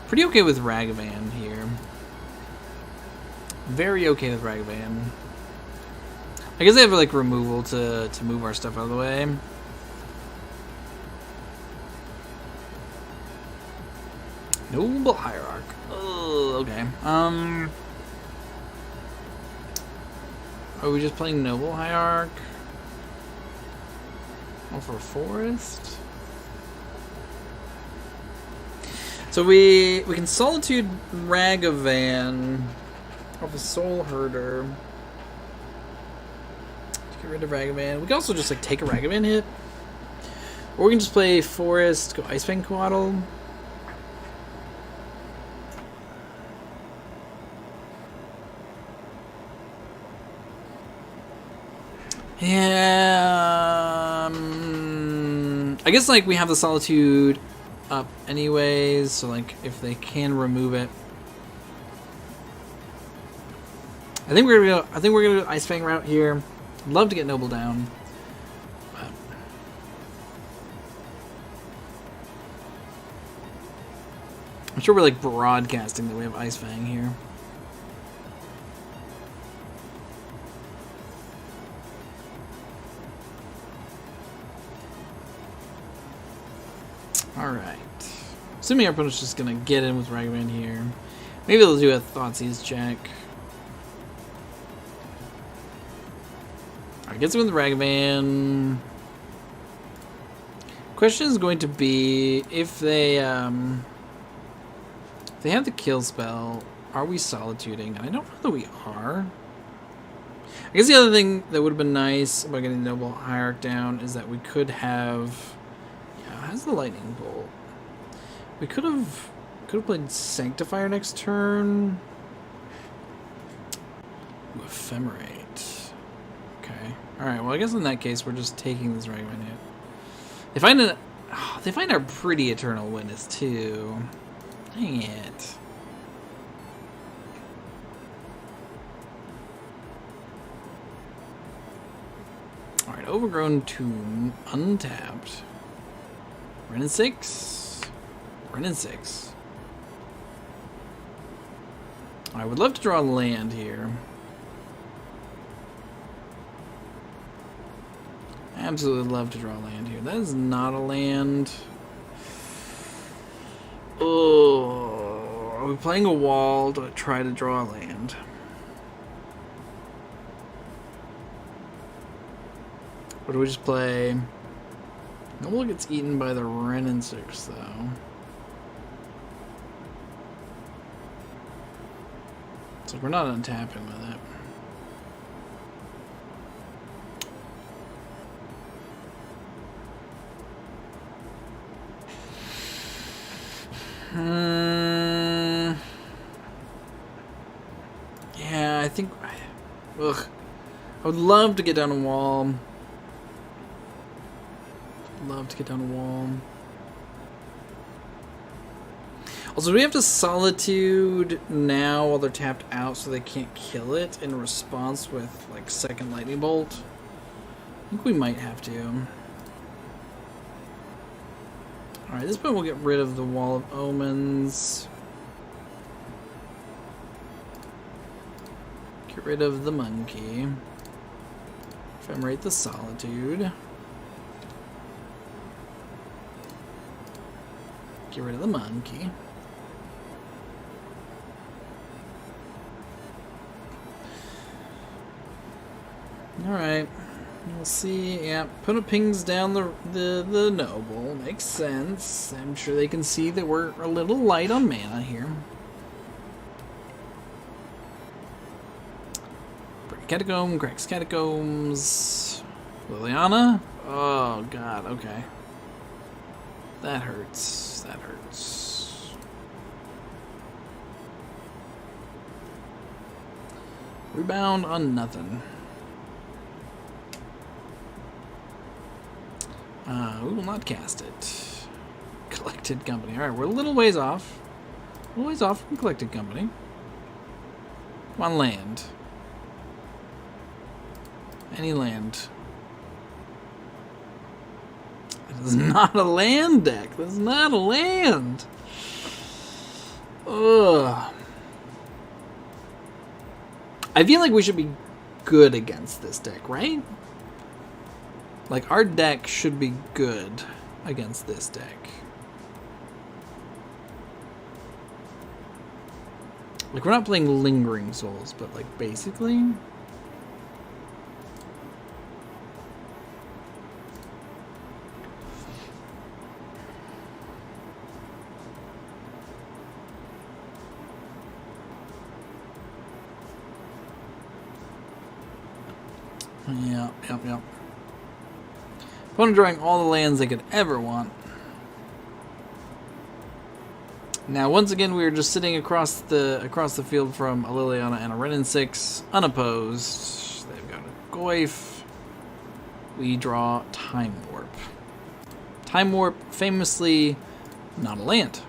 Pretty okay with Ragavan here. Very okay with Ragavan. I guess they have like removal to move our stuff out of the way. Noble Hierarch. Oh, okay. Are we just playing Noble Hierarch? Oh, for a forest? So we can Solitude Ragavan off a Soul Herder. Get rid of Ragavan. We can also just like take a Ragavan hit. Or we can just play Forest, go Icefang Coatl. Yeah. I guess like we have the Solitude up anyways, so like if they can remove it. I think we're gonna go Icefang route here. I'd love to get Noble down. But I'm sure we're like broadcasting that we have Icefang here. Alright. Assuming our opponent's just gonna get in with Ragavan here. Maybe they'll do a Thoughtseize check. Alright, gets in with Ragavan. Question is going to be if they have the kill spell, are we solituding? And I don't know that we are. I guess the other thing that would have been nice about getting Noble Hierarch down is that we could have. How's the lightning bolt? We could have played Sanctifier next turn. Ooh, Ephemerate. Okay. All right. Well, I guess in that case, we're just taking this Ragavan hit. They find our pretty Eternal Witness too. Dang it. All right. Overgrown Tomb, untapped. We're in 6. We're in 6. I would love to draw land here. Absolutely love to draw land here. That is not a land. Oh, are we playing a wall to try to draw a land? Or do we just play? Noble gets eaten by the Wrenn and 6 though. So we're not untapping with it. Yeah, I think. Ugh. I would love to get down a wall. Love to get down a wall. Also, do we have to Solitude now while they're tapped out so they can't kill it in response with, like, second Lightning Bolt? I think we might have to. Alright, at this point we'll get rid of the Wall of Omens. Get rid of the monkey. Ephemerate the Solitude. Get rid of the monkey. Alright. We'll see. Yeah, opponent pings down the noble. Makes sense. I'm sure they can see that we're a little light on mana here. Catacomb, cracks catacombs. Liliana? Oh god, okay. That hurts. That hurts. Rebound on nothing. We will not cast it. Collected Company. Alright, we're a little ways off. A little ways off from Collected Company. Come on, land. Any land. This is not a land deck. This is not a land. Ugh. I feel like we should be good against this deck, right? Like, our deck should be good against this deck. Like, we're not playing Lingering Souls, but, like, basically... Yep. Opponent drawing all the lands they could ever want. Now, once again, we are just sitting across the field from a Liliana and a Wrenn and 6, unopposed. They've got a Goyf. We draw Time Warp. Time Warp, famously, not a land.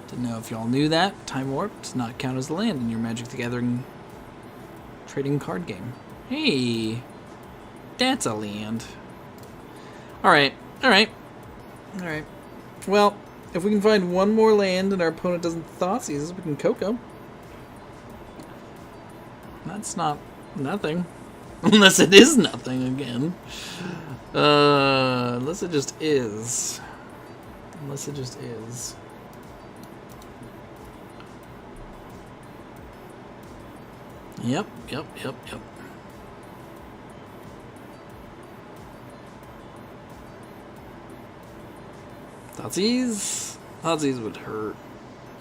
Didn't know if y'all knew that. Time Warp does not count as a land in your Magic the Gathering trading card game. Hey, that's a land. Alright. Well, if we can find one more land and our opponent doesn't Thoughtseize us, we can Coco. That's not nothing. Unless it is nothing again. Unless it just is. Unless it just is. Yep. Thoughtseize? Thoughtseize would hurt.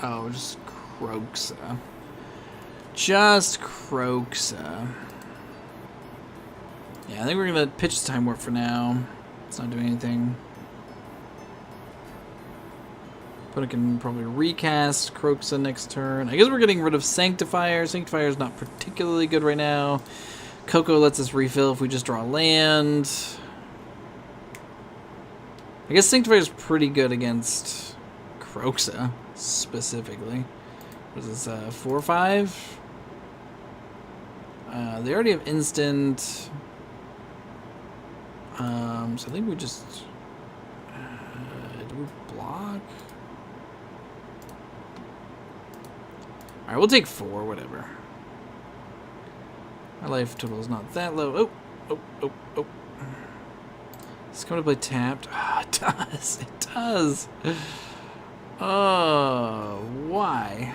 Oh, just Croxa. Just Croxa. Yeah, I think we're gonna pitch the Time Warp for now. It's not doing anything. Opponent can probably recast Croxa next turn. I guess we're getting rid of Sanctifier. Sanctifier is not particularly good right now. Coco lets us refill if we just draw land. I guess Sanctifier is pretty good against Croxa, specifically. What is this, 4 or 5? They already have instant. So I think we just do we block? All right, we'll take 4, whatever. My life total is not that low. Oh. It's coming to play tapped. Ah, it does. It does. Oh, why?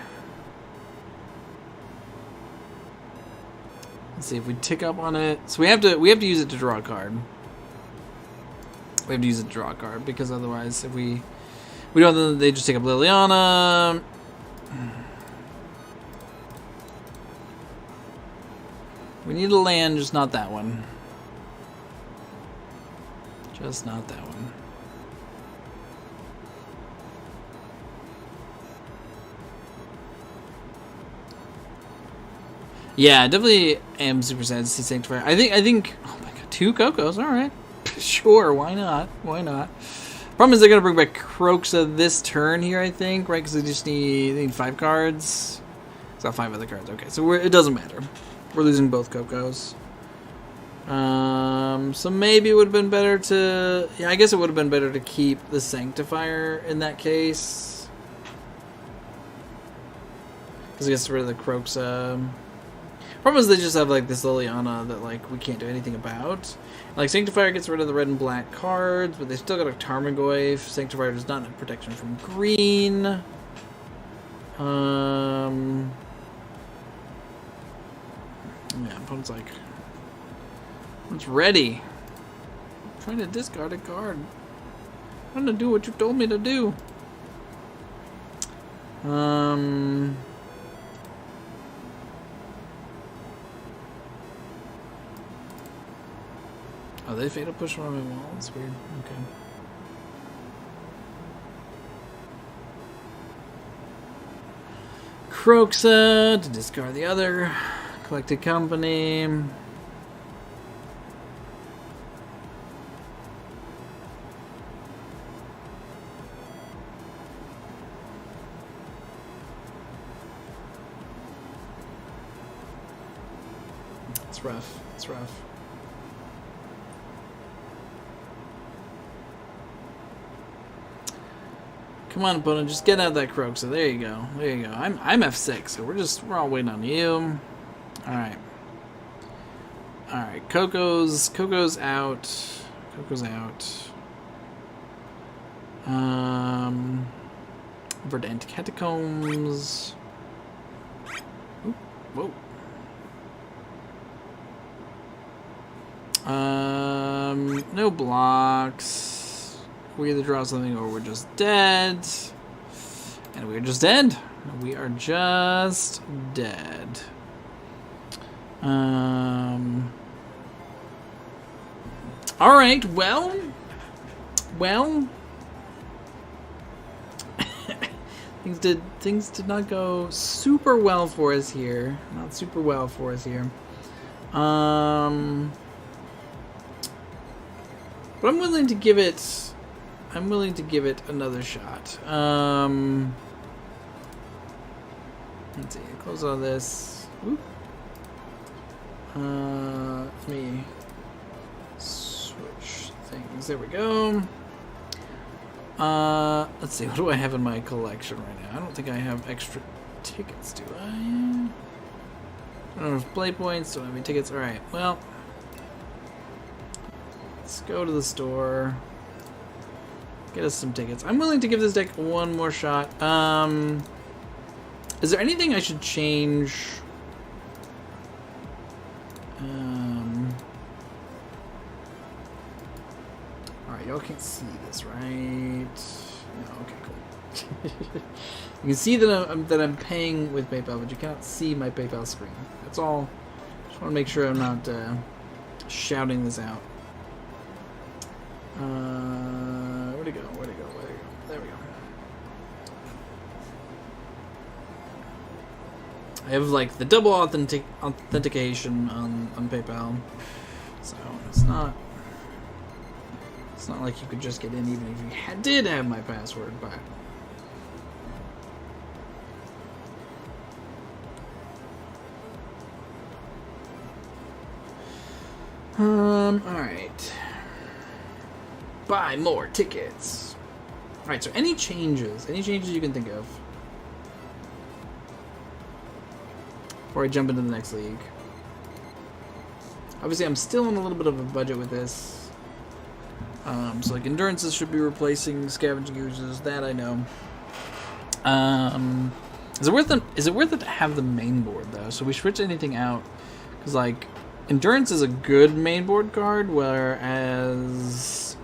Let's see if we tick up on it. So we have to use it to draw a card. We have to use it to draw a card because otherwise, if we don't, then they just take up Liliana. We need a land, just not that one. Just not that one. Yeah, definitely am super sad to see Sanctifier. I think. Oh my god, 2 Cocos. All right, sure. Why not? Why not? Problem is they're gonna bring back Croxa this turn here. I think, right? Because they just need 5 cards. It's not 5 other cards. Okay, so it doesn't matter. We're losing both Cocos. So maybe it would have been better to... Yeah, I guess it would have been better to keep the Sanctifier in that case. Because it gets rid of the Croxa. Problem is they just have, like, this Liliana that, like, we can't do anything about. Like, Sanctifier gets rid of the red and black cards, but they still got a Tarmogoyf. Sanctifier does not have protection from green. Yeah, opponent's like... It's ready. I'm trying to discard a card. I'm gonna do what you told me to do. Oh, they fatal push on my wall. That's weird. Okay. Croxa to discard the other. Collected company. It's rough. It's rough. Come on, opponent, just get out of that Croxa. There you go. There you go. I'm F6, so we're all waiting on you. Alright. Alright, Coco's out. Coco's out. Verdant Catacombs. Oop, whoa. No blocks. We either draw something or we're just dead. And we're just dead. We are just dead. Alright, well. Things did not go super well for us here. Not super well for us here. But I'm willing to give it another shot. Let's see, close all this. Oop. Let me switch things. There we go. Let's see, what do I have in my collection right now? I don't think I have extra tickets, do I? I don't have play points, don't have any tickets. Alright, well. Let's go to the store. Get us some tickets. I'm willing to give this deck one more shot. Is there anything I should change? Alright, y'all can't see this, right? No, okay, cool. You can see that I'm paying with PayPal, but you cannot see my PayPal screen. That's all. Just want to make sure I'm not shouting this out. Where'd it go? Where'd it go? Where'd it go? There we go. I have like the double authentication on PayPal, so it's not like you could just get in even if you did have my password, but. Alright. Buy more tickets. Alright, so any changes? Any changes you can think of? Before I jump into the next league. Obviously, I'm still on a little bit of a budget with this. So, like, endurances should be replacing scavenging oozes. That I know. Is it worth it to have the main board, though? So we switch anything out. Because, like, endurance is a good main board card, whereas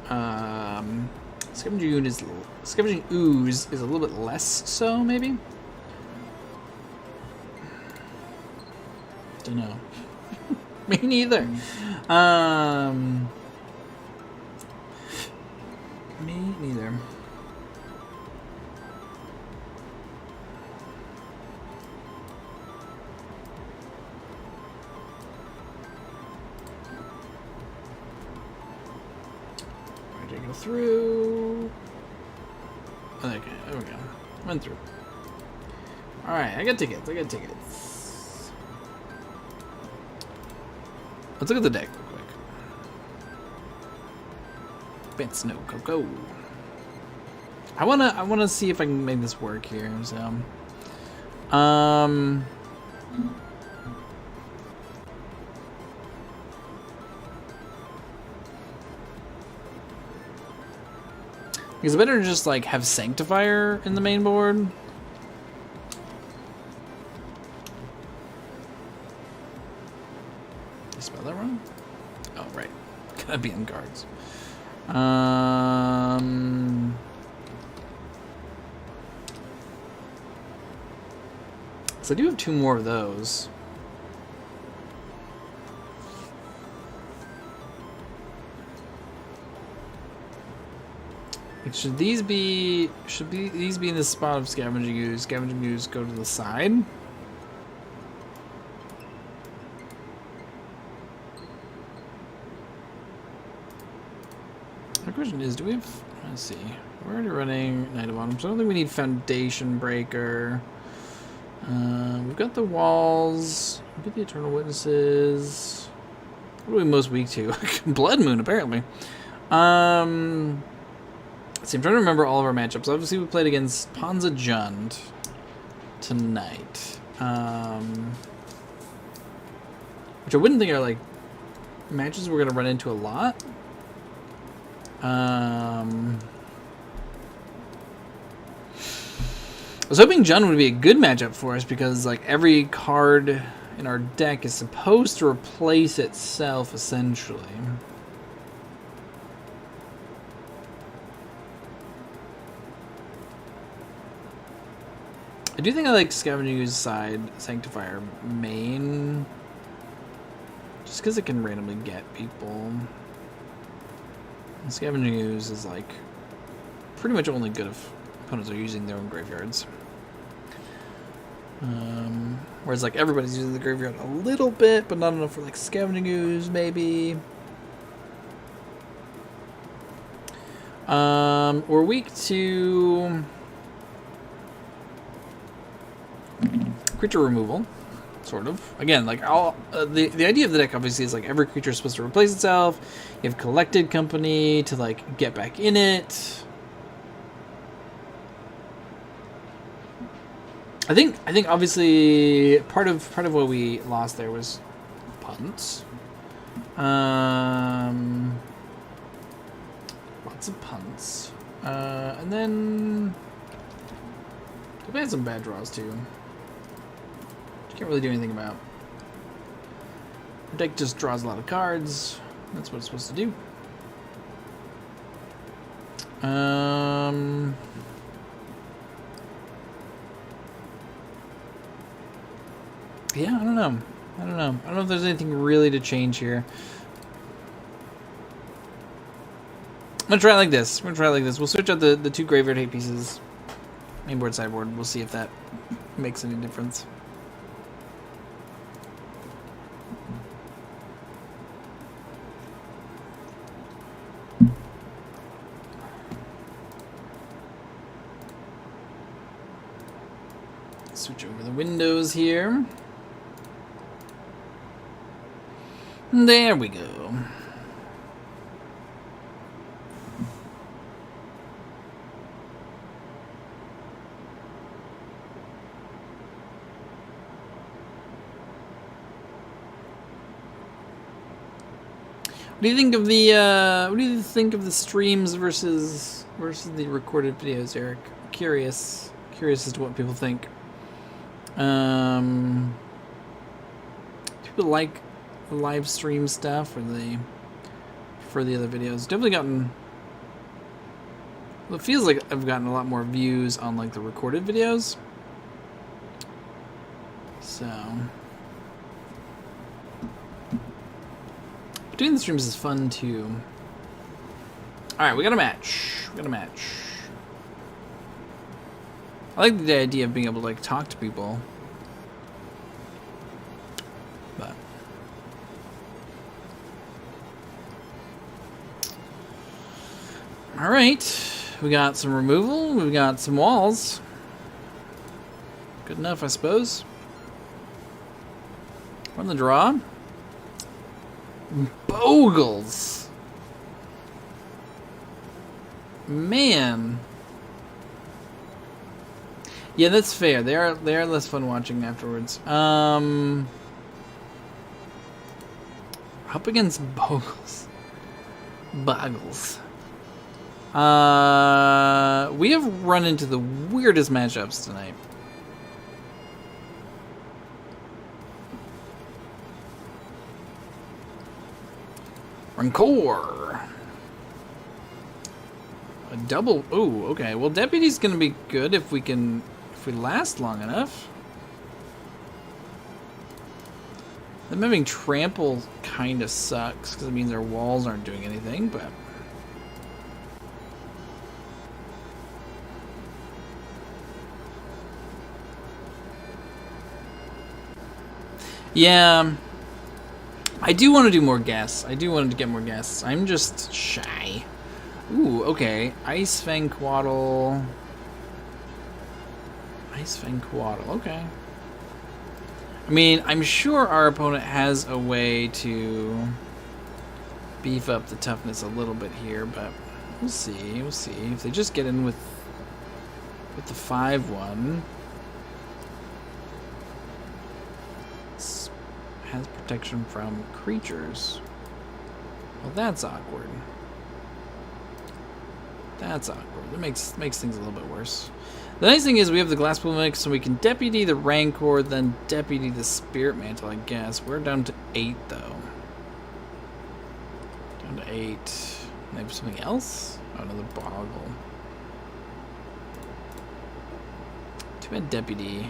scavenging ooze is a little bit less so, maybe? Don't know. Me neither. Me neither. Alright, I go through. Okay, there we go. Went through. Alright, I got tickets. Let's look at the deck real quick. Bant, Snow, Coco. I wanna see if I can make this work here. So, because it's better to just like have Sanctifier in the main board. Did I spell that wrong? Oh, right. Gotta be on cards. So I do have 2 more of those. Like, should these be in the spot of scavenging ooze? Scavenging ooze go to the side. The question is, do we have? Let's see. We're already running Night of Autumn, so I don't think we need Foundation Breaker. We've got the walls. We've got the Eternal Witnesses. What are we most weak to? Blood Moon, apparently. Let's see, I'm trying to remember all of our matchups. Obviously, we played against Panza Jund tonight. Which I wouldn't think are, like, matches we're going to run into a lot. I was hoping Jund would be a good matchup for us because, like, every card in our deck is supposed to replace itself, essentially. I do think I like Scavenging Ooze side Sanctifier main, just because it can randomly get people. And Scavenging Ooze is like pretty much only good if opponents are using their own graveyards. Whereas like everybody's using the graveyard a little bit, but not enough for like Scavenging Ooze maybe. We're weak to creature removal, sort of. Again, like all the idea of the deck obviously is like every creature is supposed to replace itself. You have Collected Company to like get back in it. I think obviously part of what we lost there was punts. Lots of punts. And then we had some bad draws too. Can't really do anything about. The deck just draws a lot of cards. That's what it's supposed to do. Yeah, I don't know. I don't know if there's anything really to change here. I'm gonna try it like this. We'll switch out the 2 graveyard hate pieces. Mainboard, sideboard. We'll see if that makes any difference. Switch over the windows here. There we go. What do you think of the streams versus the recorded videos, Eric? Curious as to what people think. People like the live stream stuff or for the other videos. Definitely gotten. Well, it feels like I've gotten a lot more views on like the recorded videos. So. Doing the streams is fun too. Alright, we got a match. I like the idea of being able to like talk to people. But alright. We got some removal, we got some walls. Good enough, I suppose. Run the draw. Bogles. Man. Yeah, that's fair. They are less fun watching afterwards. Up against Bogles. Boggles. We have run into the weirdest matchups tonight. Rancor. A double. Ooh, okay. Well, Deputy's gonna be good if we last long enough. Them having trample kind of sucks because it means our walls aren't doing anything, but. Yeah. I do want to do more guests. I do want to get more guests. I'm just shy. Ooh, okay. Ice Fang Quaddle. Okay. I mean, I'm sure our opponent has a way to beef up the toughness a little bit here, but we'll see. We'll see. If they just get in with the 5-1. Has protection from creatures. Well, that's awkward. That makes things a little bit worse. The nice thing is we have the Glass Pool Mix, so we can deputy the Rancor, then deputy the Spirit Mantle, I guess. We're down to 8, though. Down to 8. Maybe something else? Oh, another Boggle. Too bad deputy.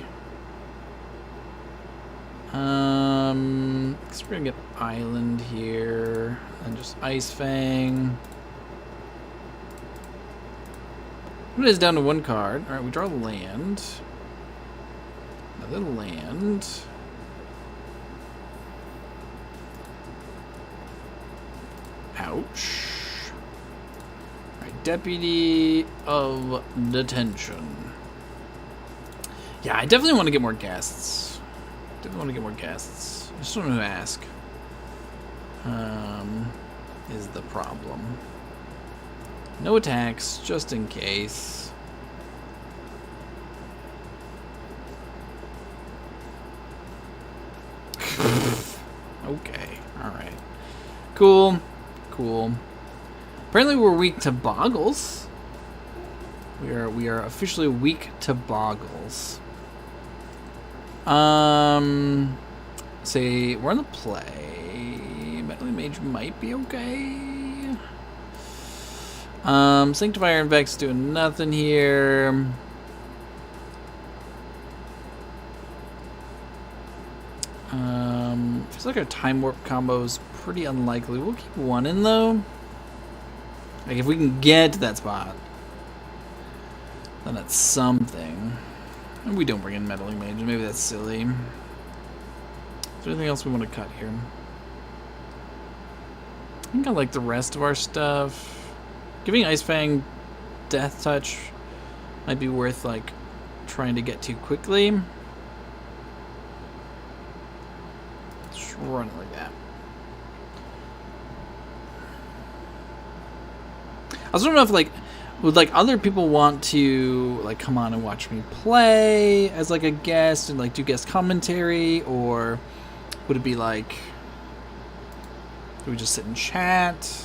Guess we're gonna get Island here, and just Ice Fang. It is down to 1 card. Alright, we draw land. Another land. Ouch. Alright, Deputy of Detention. Yeah, I definitely want to get more guests. I just don't know who to ask. Is the problem. No attacks, just in case. Okay, alright. Cool. Apparently we're weak to Boggles. We are officially weak to Boggles. Say we're on the play. Meddling Mage might be okay. Sanctifier and Vex doing nothing here. Feels like our Time Warp combo's pretty unlikely. We'll keep 1 in though. Like if we can get to that spot, then that's something. And we don't bring in Meddling Mage. Maybe that's silly. Is there anything else we want to cut here? I think I like the rest of our stuff. Giving Ice Fang Death Touch might be worth like trying to get to quickly. Just run it like that. also don't know if like would like other people want to like come on and watch me play as like a guest and like do guest commentary, or would it be like do we just sit and chat?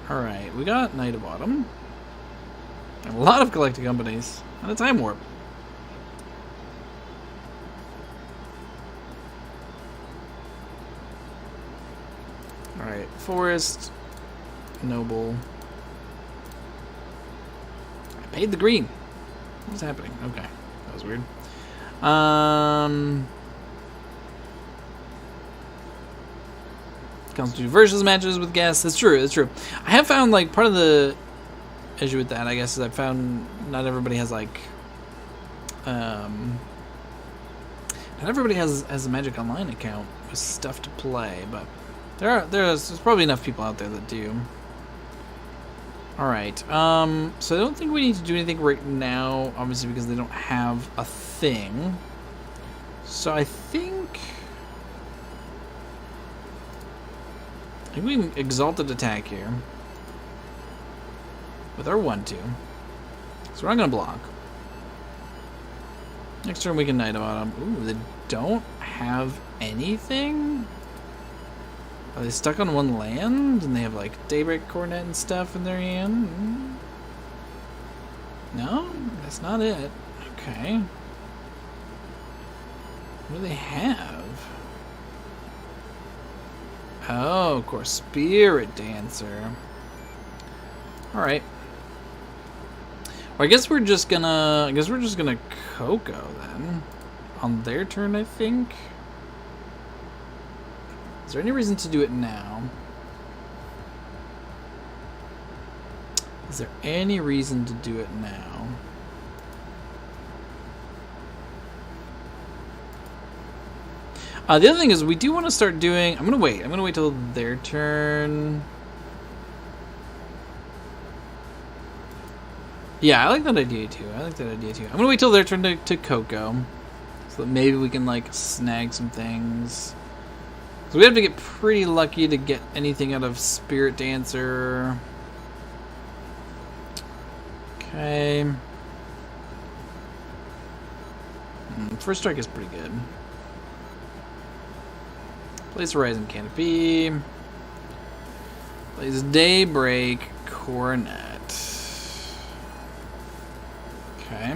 All right, we got Night of Autumn. A lot of collecting companies and a time warp. All right, Forest, Noble. I paid the green. What's happening? Okay, that was weird. Comes to versus matches with guests. That's true. That's true. I have found like part of the issue with that, I guess, is I found not everybody has like, not everybody has a Magic Online account with stuff to play, but there's probably enough people out there that do. All right. So I don't think we need to do anything right now, obviously because they don't have a thing. So I think we can Exalted Attack here with our 1/2. So we're not gonna block. Next turn we can Night of Autumn. Ooh, they don't have anything? Are they stuck on one land? And they have like Daybreak Coronet and stuff in their hand? No? That's not it. Okay. What do they have? Oh, of course, Spirit Dancer. Alright. Well, I guess we're just gonna Coco then. On their turn, I think. Is there any reason to do it now? Is there any reason to do it now? The other thing is we do want to start doing... I'm gonna wait till their turn. Yeah, I like that idea too. I'm gonna wait till their turn to Coco. So that maybe we can like snag some things. So we have to get pretty lucky to get anything out of Spirit Dancer. Okay. First strike is pretty good. Plays Horizon Canopy. Plays Daybreak Coronet. Okay.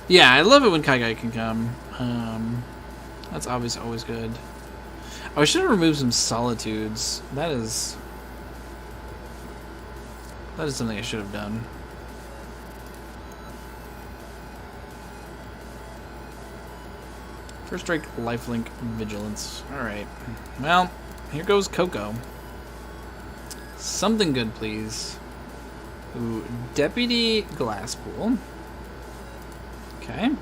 Yeah, I love it when Kai can come. That's obviously always good. Oh, I should have removed some Solitudes. That is something I should have done. First strike, lifelink, vigilance. Alright. Well, here goes Coco. Something good, please. Ooh, Deputy Glasspool. Okay.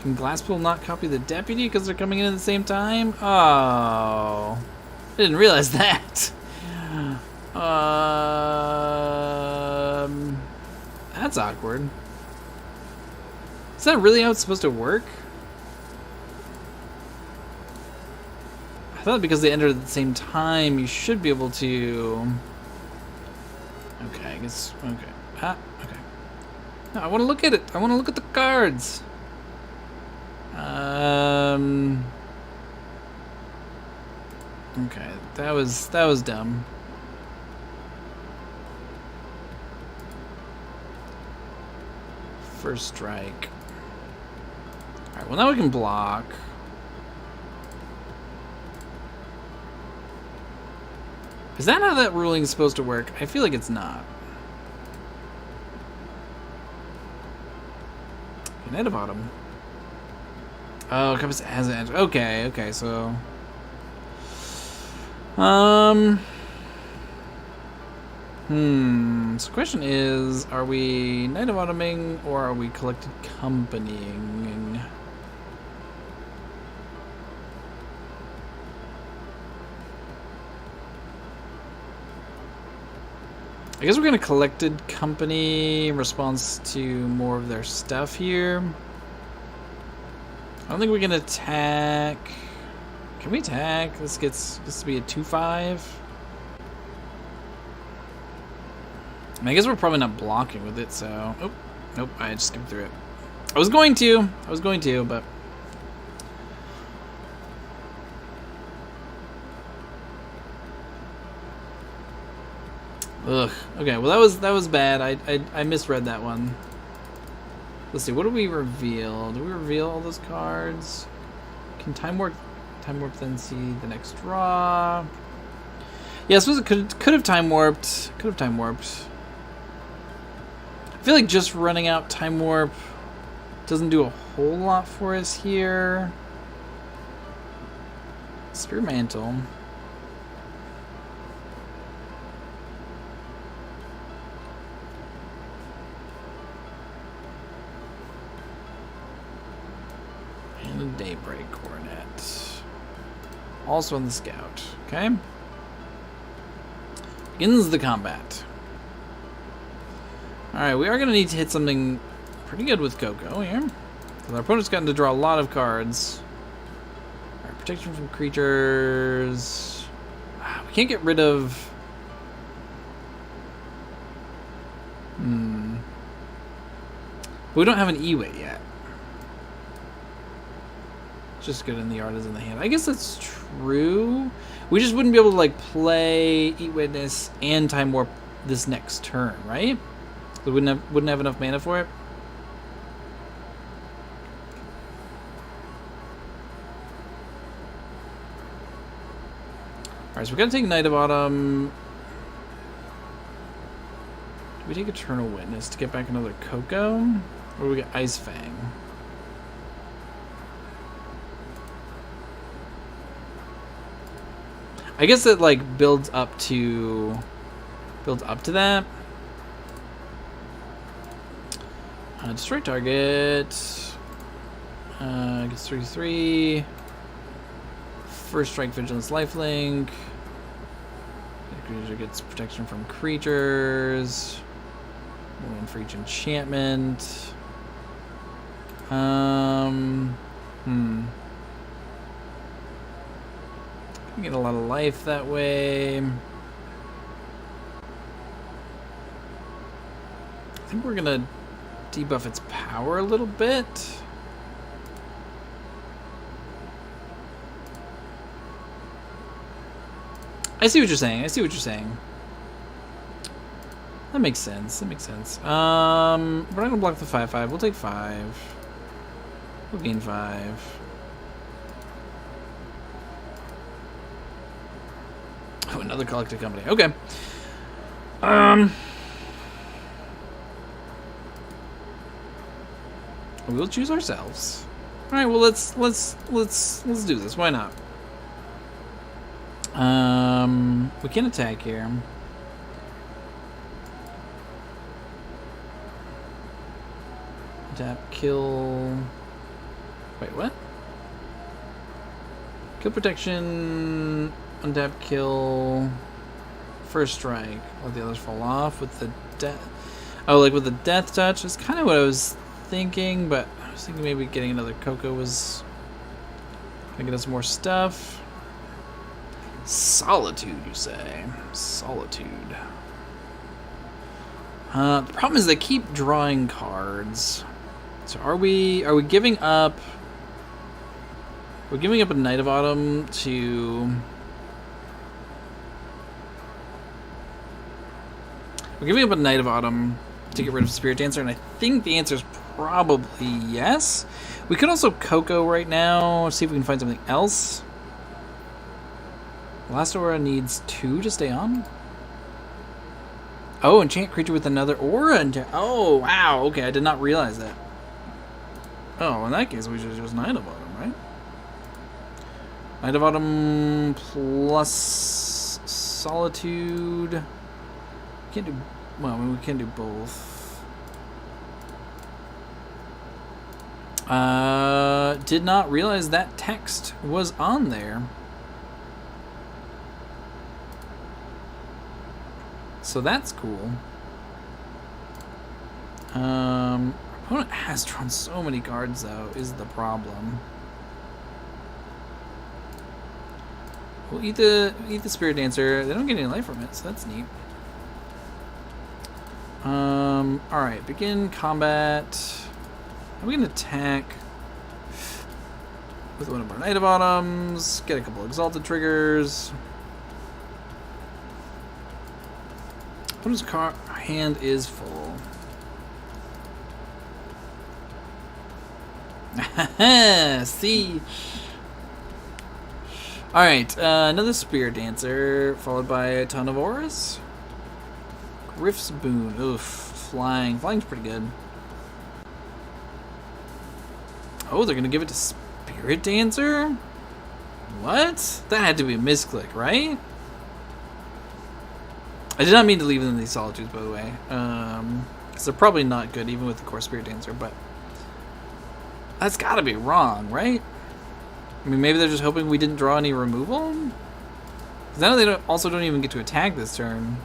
Can Glasspool not copy the Deputy because they're coming in at the same time? Oh. I didn't realize that. That's awkward. Is that really how it's supposed to work? I thought because they entered at the same time, you should be able to... Okay, I guess... Okay. Ah, okay. No, I want to look at it. I want to look at the cards. Okay, that was dumb. First strike. Alright, well now we can block. Is that how that ruling is supposed to work? I feel like it's not. Night of Autumn. Oh, it comes as an... Okay, so... So the question is, are we Night of Autumning or are we Collected Companying? I guess we're gonna Collected Company in response to more of their stuff here. I don't think we can attack. Can we attack? This to be a 2/5. I guess we're probably not blocking with it, so... Oh, nope, I just skipped through it. I was going to, but... Ugh. Okay, well that was bad. I misread that one. Let's see, what do we reveal? Do we reveal all those cards? Can Time Warp then see the next draw? Yeah, I suppose it could have Time Warped. Could have Time Warped. I feel like just running out Time Warp doesn't do a whole lot for us here. Spear Mantle. And a Daybreak Coronet. Also on the Scout. Okay. Begins the combat. Alright, we are going to need to hit something pretty good with Coco here. Because our opponent's gotten to draw a lot of cards. Alright, protection from creatures. We can't get rid of... But we don't have an E-Way yet. Just good in the artisan in the hand. I guess that's true. We just wouldn't be able to like play Eat Witness and Time Warp this next turn, right? We wouldn't have enough mana for it. Alright, so we gotta take Night of Autumn. Do we take Eternal Witness to get back another Coco? Or do we get Ice Fang? I guess it like builds up to that. Destroy target. Gets 3/3. First strike, vigilance, lifelink. Creature gets protection from creatures. 1 for each enchantment. Get a lot of life that way. I think we're gonna debuff its power a little bit. I see what you're saying. That makes sense. We're not gonna block the 5/5. We'll take 5. We'll gain 5. Oh, another collective company. Okay. We'll choose ourselves. All right. Well, let's do this. Why not? We can attack here. Tap, kill. Wait, what? Kill protection. Untap, kill. First strike. Let the others fall off with the death. Oh, like with the death touch. That's kind of what I was thinking, but I was thinking maybe getting another Coco was gonna get us more stuff. Solitude, you say? Solitude. The problem is they keep drawing cards. So are we giving up? We're giving up a Night of Autumn to. We're giving up a Night of Autumn to get rid of Spirit Dancer, and I think the answer is probably yes. We could also Coco right now, see if we can find something else. Last Aura needs 2 to stay on. Oh, enchant creature with another aura. Oh, wow. Okay, I did not realize that. Oh, in that case, we should use Night of Autumn, right? Night of Autumn plus Solitude. Can't do. Well, I mean, we can do both. Did not realize that text was on there. So that's cool. Opponent has drawn so many cards, though, is the problem. We'll eat the Spirit Dancer. They don't get any life from it, so that's neat. Alright, begin combat. We can attack with one of our Knight of Autumns, get a couple Exalted triggers. Opponent's hand is full. See? Alright, another Spirit Dancer, followed by a ton of auras. Griff's Boon. Oof, flying. Flying's pretty good. Oh, they're gonna give it to Spirit Dancer? What? That had to be a misclick, right? I did not mean to leave them in these Solitudes, by the way. Because they're probably not good, even with the core Spirit Dancer, but that's gotta be wrong, right? I mean, maybe they're just hoping we didn't draw any removal? Because now they also don't even get to attack this turn.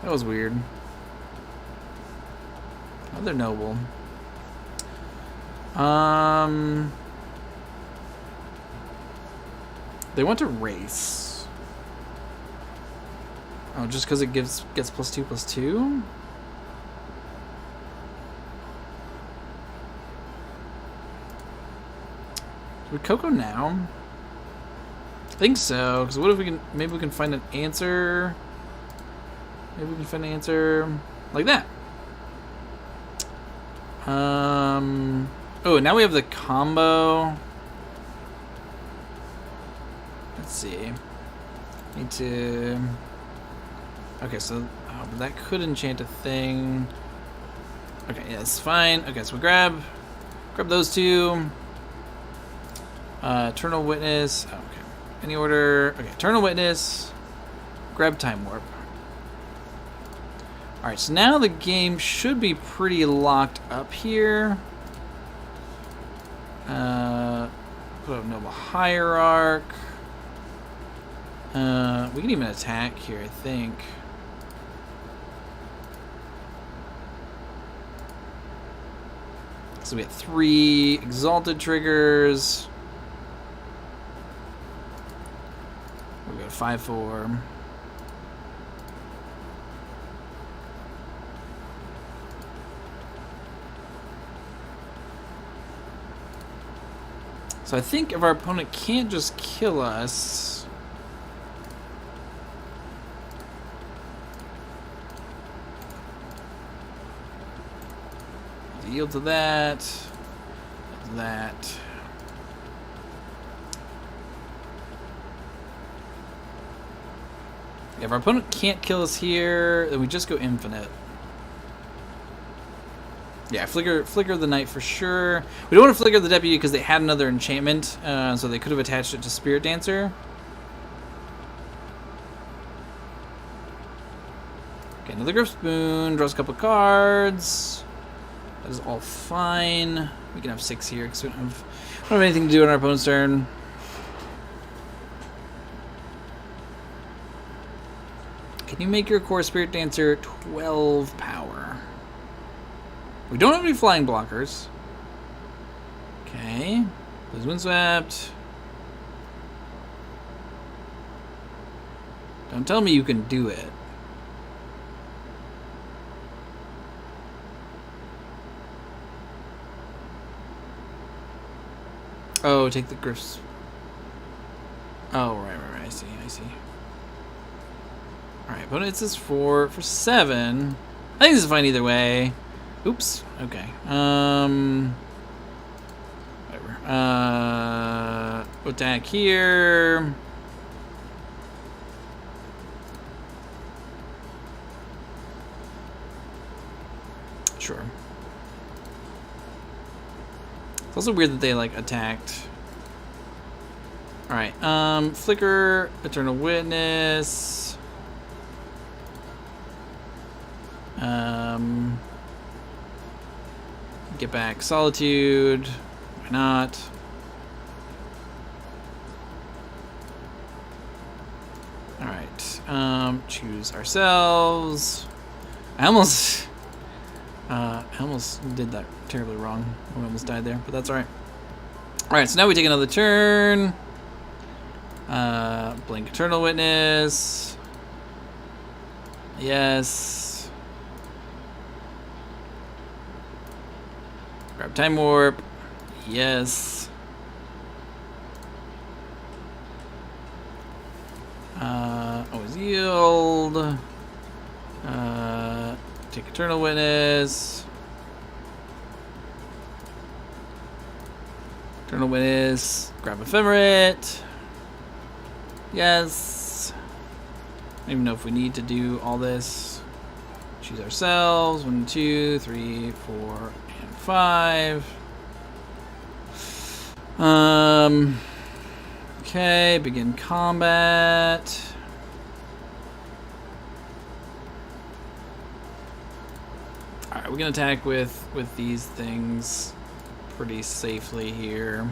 That was weird. Oh, they're noble. They want to race. Oh, just because it gets +2/+2? Would Coco now? I think so, because what if we can, maybe we can find an answer. Maybe we can find an answer like that. Oh, now we have the combo. Let's see. Need to. Okay, so but that could enchant a thing. Okay, yeah, it's fine. Okay, so we grab those two. Eternal Witness. Oh, okay. Any order. Okay, Eternal Witness. Grab Time Warp. Alright, so now the game should be pretty locked up here. Put up Noble Hierarch. We can even attack here, I think. So we have 3 Exalted triggers. We got 5/4. So I think if our opponent can't just kill us, yield to that, that. If our opponent can't kill us here, then we just go infinite. Yeah, flicker the Knight for sure. We don't want to flicker the Deputy because they had another enchantment, so they could have attached it to Spirit Dancer. Okay, another Griff Spoon, draws a couple cards. That is all fine. We can have 6 here because we don't have anything to do on our opponent's turn. Can you make your core Spirit Dancer 12 power? We don't have any flying blockers. Okay. There's Windswept. Don't tell me you can do it. Oh, take the Griffs. Oh, right. I see. Alright, but it's this for 7. I think this is fine either way. Oops. Okay. Whatever. Attack here. Sure. It's also weird that they like attacked. Alright. Flicker, Eternal Witness. Get back Solitude. Why not? Alright. Choose ourselves. I almost did that terribly wrong. I almost died there, but that's alright. Alright, so now we take another turn. Blink Eternal Witness. Yes. Grab Time Warp. Yes. Always yield. Take Eternal Witness. Eternal Witness. Grab Ephemerate. Yes. I don't even know if we need to do all this. Choose ourselves. 1, 2, 3, 4, and 5. Okay, begin combat. Alright, we can attack with these things pretty safely here.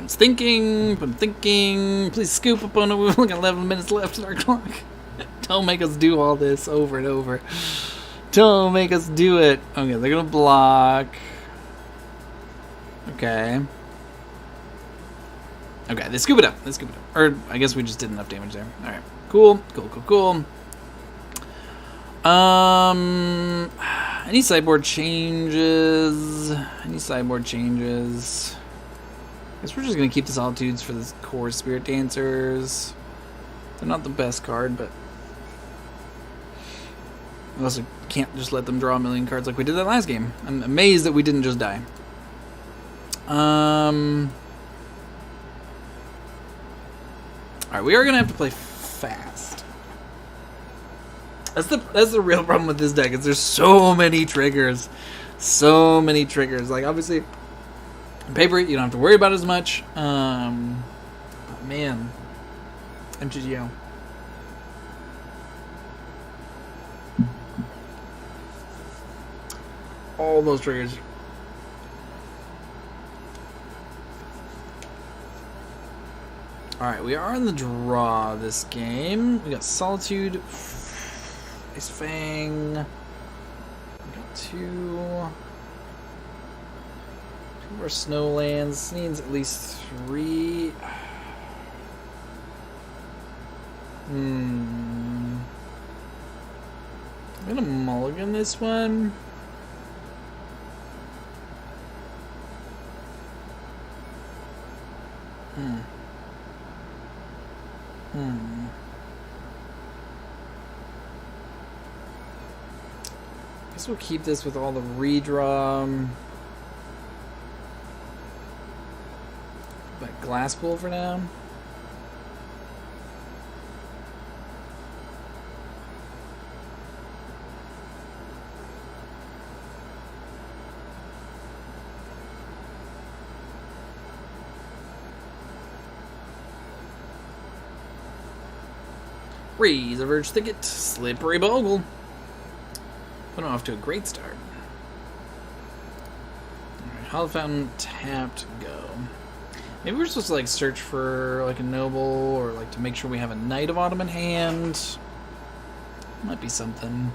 Thinking. Please scoop up on it. We've only got 11 minutes left in our clock. Don't make us do all this over and over. Don't make us do it. Okay, they're gonna block. Okay. Okay, they scoop it up. Or I guess we just did enough damage there. All right. Cool. Any sideboard changes? I guess we're just going to keep the Solitudes for the core Spirit Dancers. They're not the best card, but I also can't just let them draw a million cards like we did that last game. I'm amazed that we didn't just die. Alright, we are going to have to play fast. That's the real problem with this deck, is there's so many triggers. Like, obviously, on paper, you don't have to worry about as much. But man, MTGO. All those triggers. Alright, we are in the draw this game. We got Solitude, Ice Fang. We got two more Snowlands. Needs at least 3. I'm gonna mulligan this one. Guess we'll keep this with all the redraw. But Glass Pool for now. Raise a Verge Thicket, Slippery Bogle. Put him off to a great start. Alright, Hollow Fountain, tapped, go. Maybe we're supposed to like search for like a noble, or like to make sure we have a Knight of Autumn in hand. Might be something.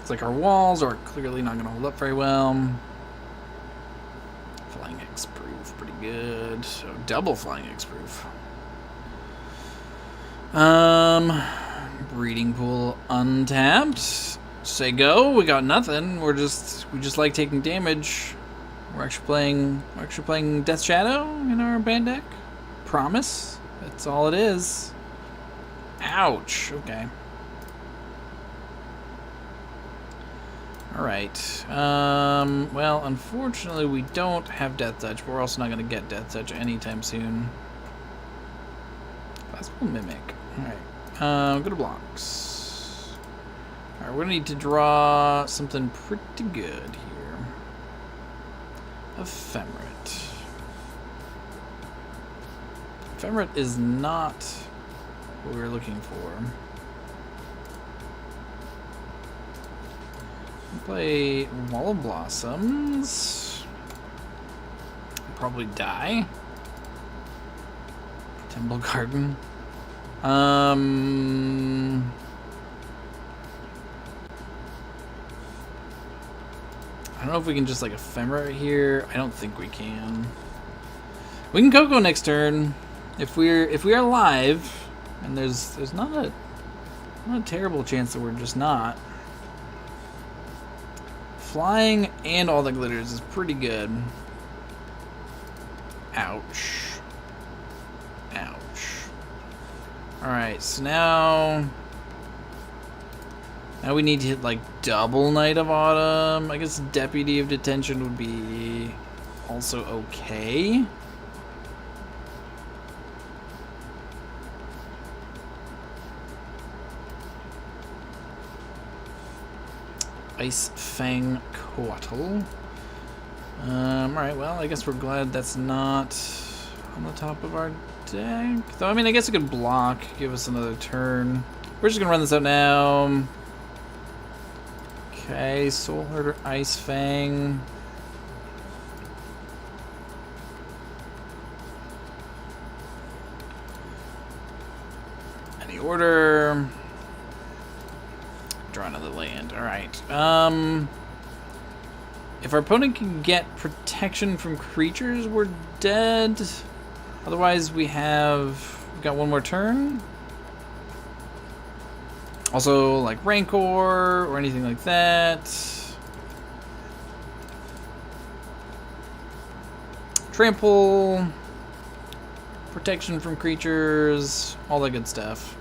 It's like our walls are clearly not going to hold up very well. Flying X proof, pretty good. So double Flying X proof. Breeding Pool untapped. Say go. We got nothing. We just like taking damage. We're actually playing Death Shadow in our Bant deck. Promise. That's all it is. Ouch. Okay. Alright. Well, unfortunately we don't have Death Touch, but we're also not going to get Death Touch anytime soon. Classical Mimic. Alright. Go to blocks. Alright, we're going to need to draw something pretty good here. Ephemerate. Ephemerate is not what we were looking for. Play Wall of Blossoms. Probably die. Temple Garden. I don't know if we can just like ephemera here. I don't think we can. We can Coco next turn if we are live, and there's not a terrible chance that we're just not. Flying and all the glitters is pretty good. Ouch. Ouch. Alright, so now we need to hit like double Night of Autumn. I guess Deputy of Detention would be also okay. Ice Fang Coatl. Alright, well, I guess we're glad that's not on the top of our deck. Though, I mean, I guess it could block, give us another turn. We're just gonna run this out now. Okay, Soul Herder, Ice Fang. Any order. Draw another land. Alright. If our opponent can get protection from creatures, we're dead. Otherwise, we've got one more turn. Also, like Rancor or anything like that. Trample. Protection from creatures. All that good stuff.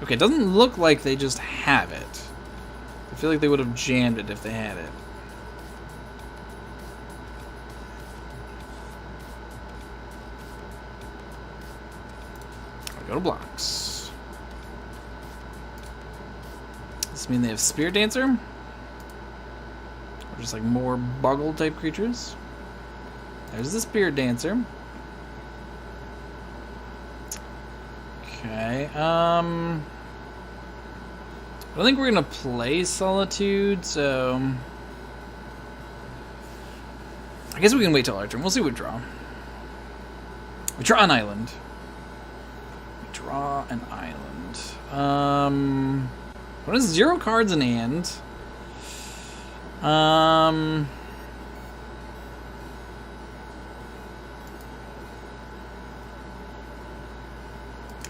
Okay, it doesn't look like they just have it. I feel like they would have jammed it if they had it. I'll go to blocks. Does this mean they have Spear Dancer? Or just like more Boggle type creatures? There's the Spear Dancer. Okay, I don't think we're gonna play Solitude, so I guess we can wait till our turn. We'll see what we draw. We draw an island. We draw an island. What is 0 cards in hand? I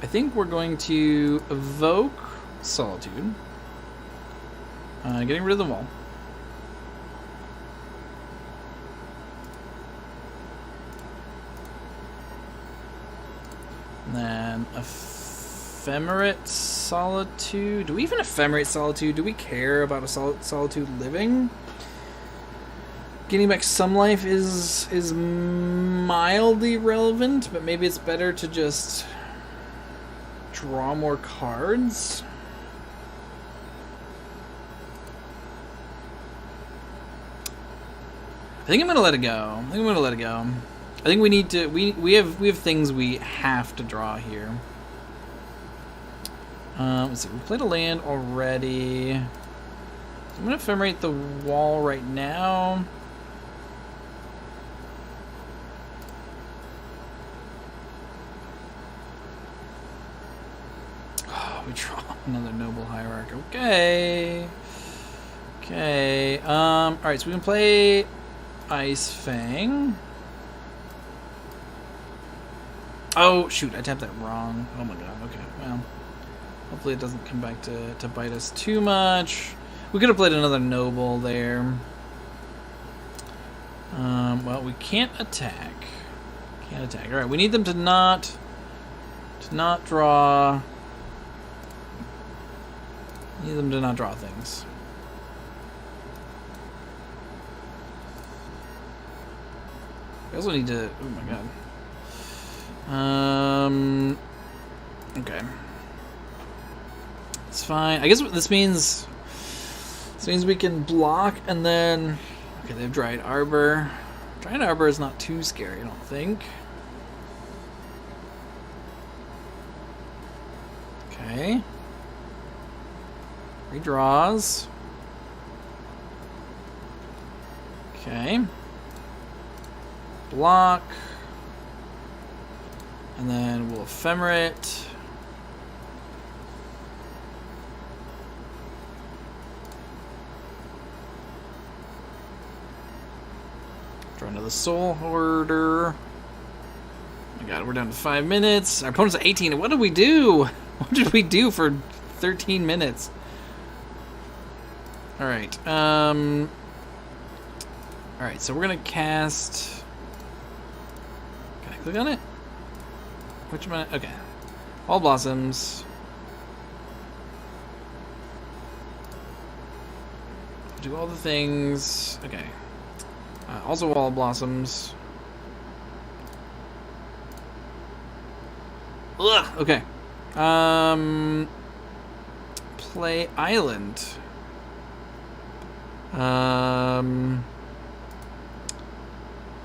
think we're going to evoke Solitude. Getting rid of the wall. And then Ephemerate Solitude. Do we even Ephemerate Solitude? Do we care about a Solitude living? Getting back some life is mildly relevant, but maybe it's better to just draw more cards. I think I'm gonna let it go. I think we need to. We have things we have to draw here. Let's see. We played a land already. So I'm gonna ephemerate the wall right now. Oh, we draw another Noble Hierarch. Okay. Okay. All right. So we can play Ice Fang. Oh, shoot. I tapped that wrong. Oh, my God. Okay. Well, hopefully it doesn't come back to bite us too much. We could have played another Noble there. Well, we can't attack. Can't attack. All right. We need them to not draw. Need them to not draw things. We also need to. Oh my god. Okay. It's fine. I guess this means we can block and then. Okay, they have Dryad Arbor. Dryad Arbor is not too scary, I don't think. Okay. Redraws. Okay. Block. And then we'll ephemerate. Draw another Soul Hoarder. Oh my god, we're down to 5 minutes. Our opponent's at 18. What did we do? What did we do for 13 minutes? Alright, alright, so we're gonna cast... Can I click on it? Which one? Okay. All Blossoms. Do all the things. Okay. Also Wall Blossoms. Ugh! Okay. Play Island.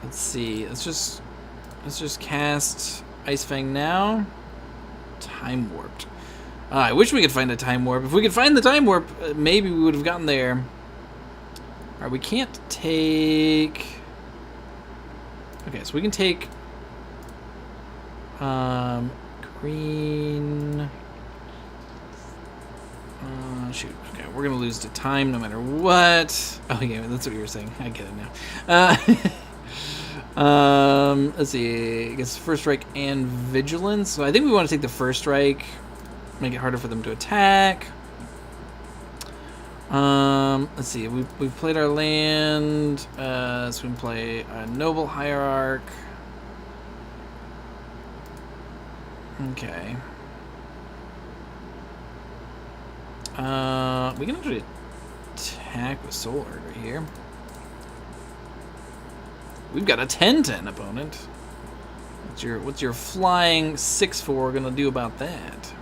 Let's see. Let's just cast Ice Fang now. Time Warped. I wish we could find a Time Warp. If we could find the Time Warp, maybe we would have gotten there. Alright, we can't take... Okay, so we can take... green... shoot. Okay, we're gonna lose to time no matter what. Oh, yeah, that's what you were saying. I get it now. Let's see. I guess First Strike and Vigilance. So I think we want to take the First Strike. Make it harder for them to attack. Let's see. We've played our land. So we can play a Noble Hierarch. Okay. We can actually attack with Soul Herder here. We've got a 10-10 opponent. What's your flying 6/4 gonna do about that?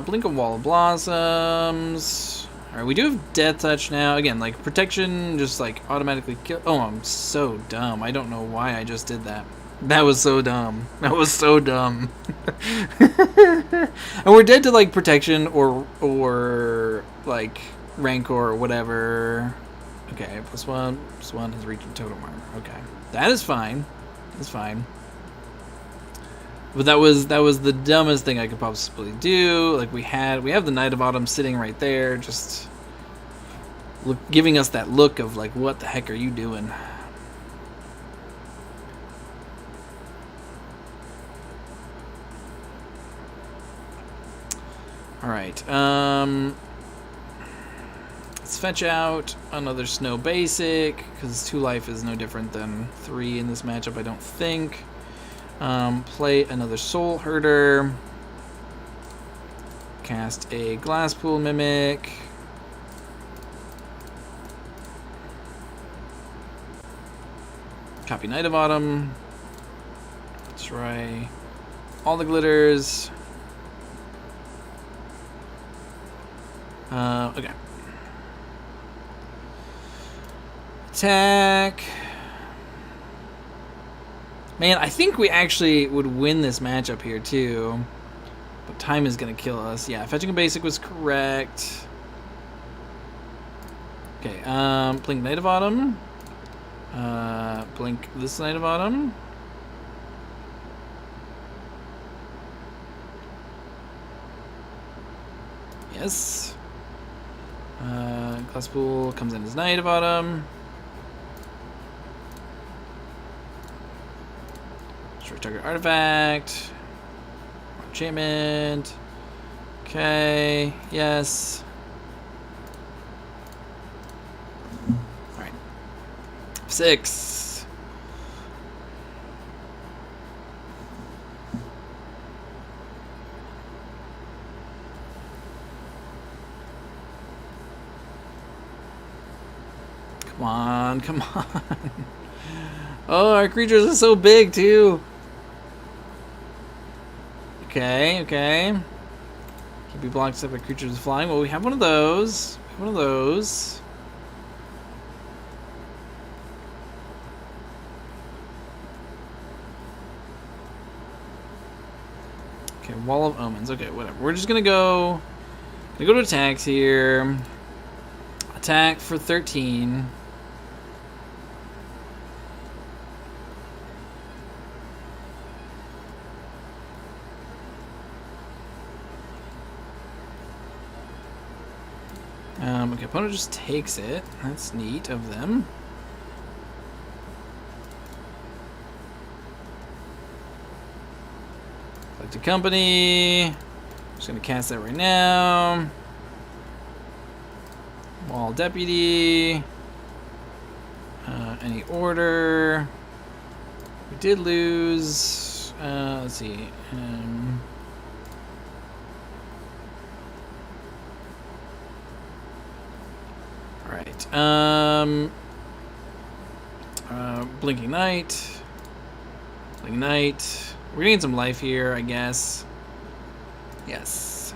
Blink of Wall of Blossoms. Alright, we do have Death Touch now. Again, like, protection just, like, automatically kill... Oh, I'm so dumb. I don't know why I just did that. That was so dumb. That was so dumb. And we're dead to, like, protection or like, Rancor or whatever. Okay, +1 has reached totem armor. Okay. That is fine. That's fine. But that was the dumbest thing I could possibly do. Like, we have the Knight of Autumn sitting right there, just giving us that look of, like, what the heck are you doing? Alright, let's fetch out another Snow Basic, because 2 life is no different than 3 in this matchup, I don't think. Play another Soul Herder. Cast a Glasspool Mimic. Copy Knight of Autumn. Destroy all the glitters. Okay. Attack. Man, I think we actually would win this matchup here, too. But time is going to kill us. Yeah, fetching a basic was correct. Okay, blink Knight of Autumn. Blink this Knight of Autumn. Yes. Glasspool comes in as Knight of Autumn. Destroy target artifact. Enchantment. Okay. Yes. Alright. 6. Come on, come on. Oh, our creatures are so big, too. Okay, okay. Can't be blocked except by creatures flying. Well, we have one of those. One of those. Okay, Wall of Omens. Okay, whatever. We're just gonna go Gonna go to attacks here. Attack for 13. Okay, opponent just takes it. That's neat of them. Select a company. Just gonna cast that right now. Wall deputy. Any order. We did lose. Let's see. Alright. Blinking Knight. Blinking Knight. We're gonna need some life here, I guess. Yes.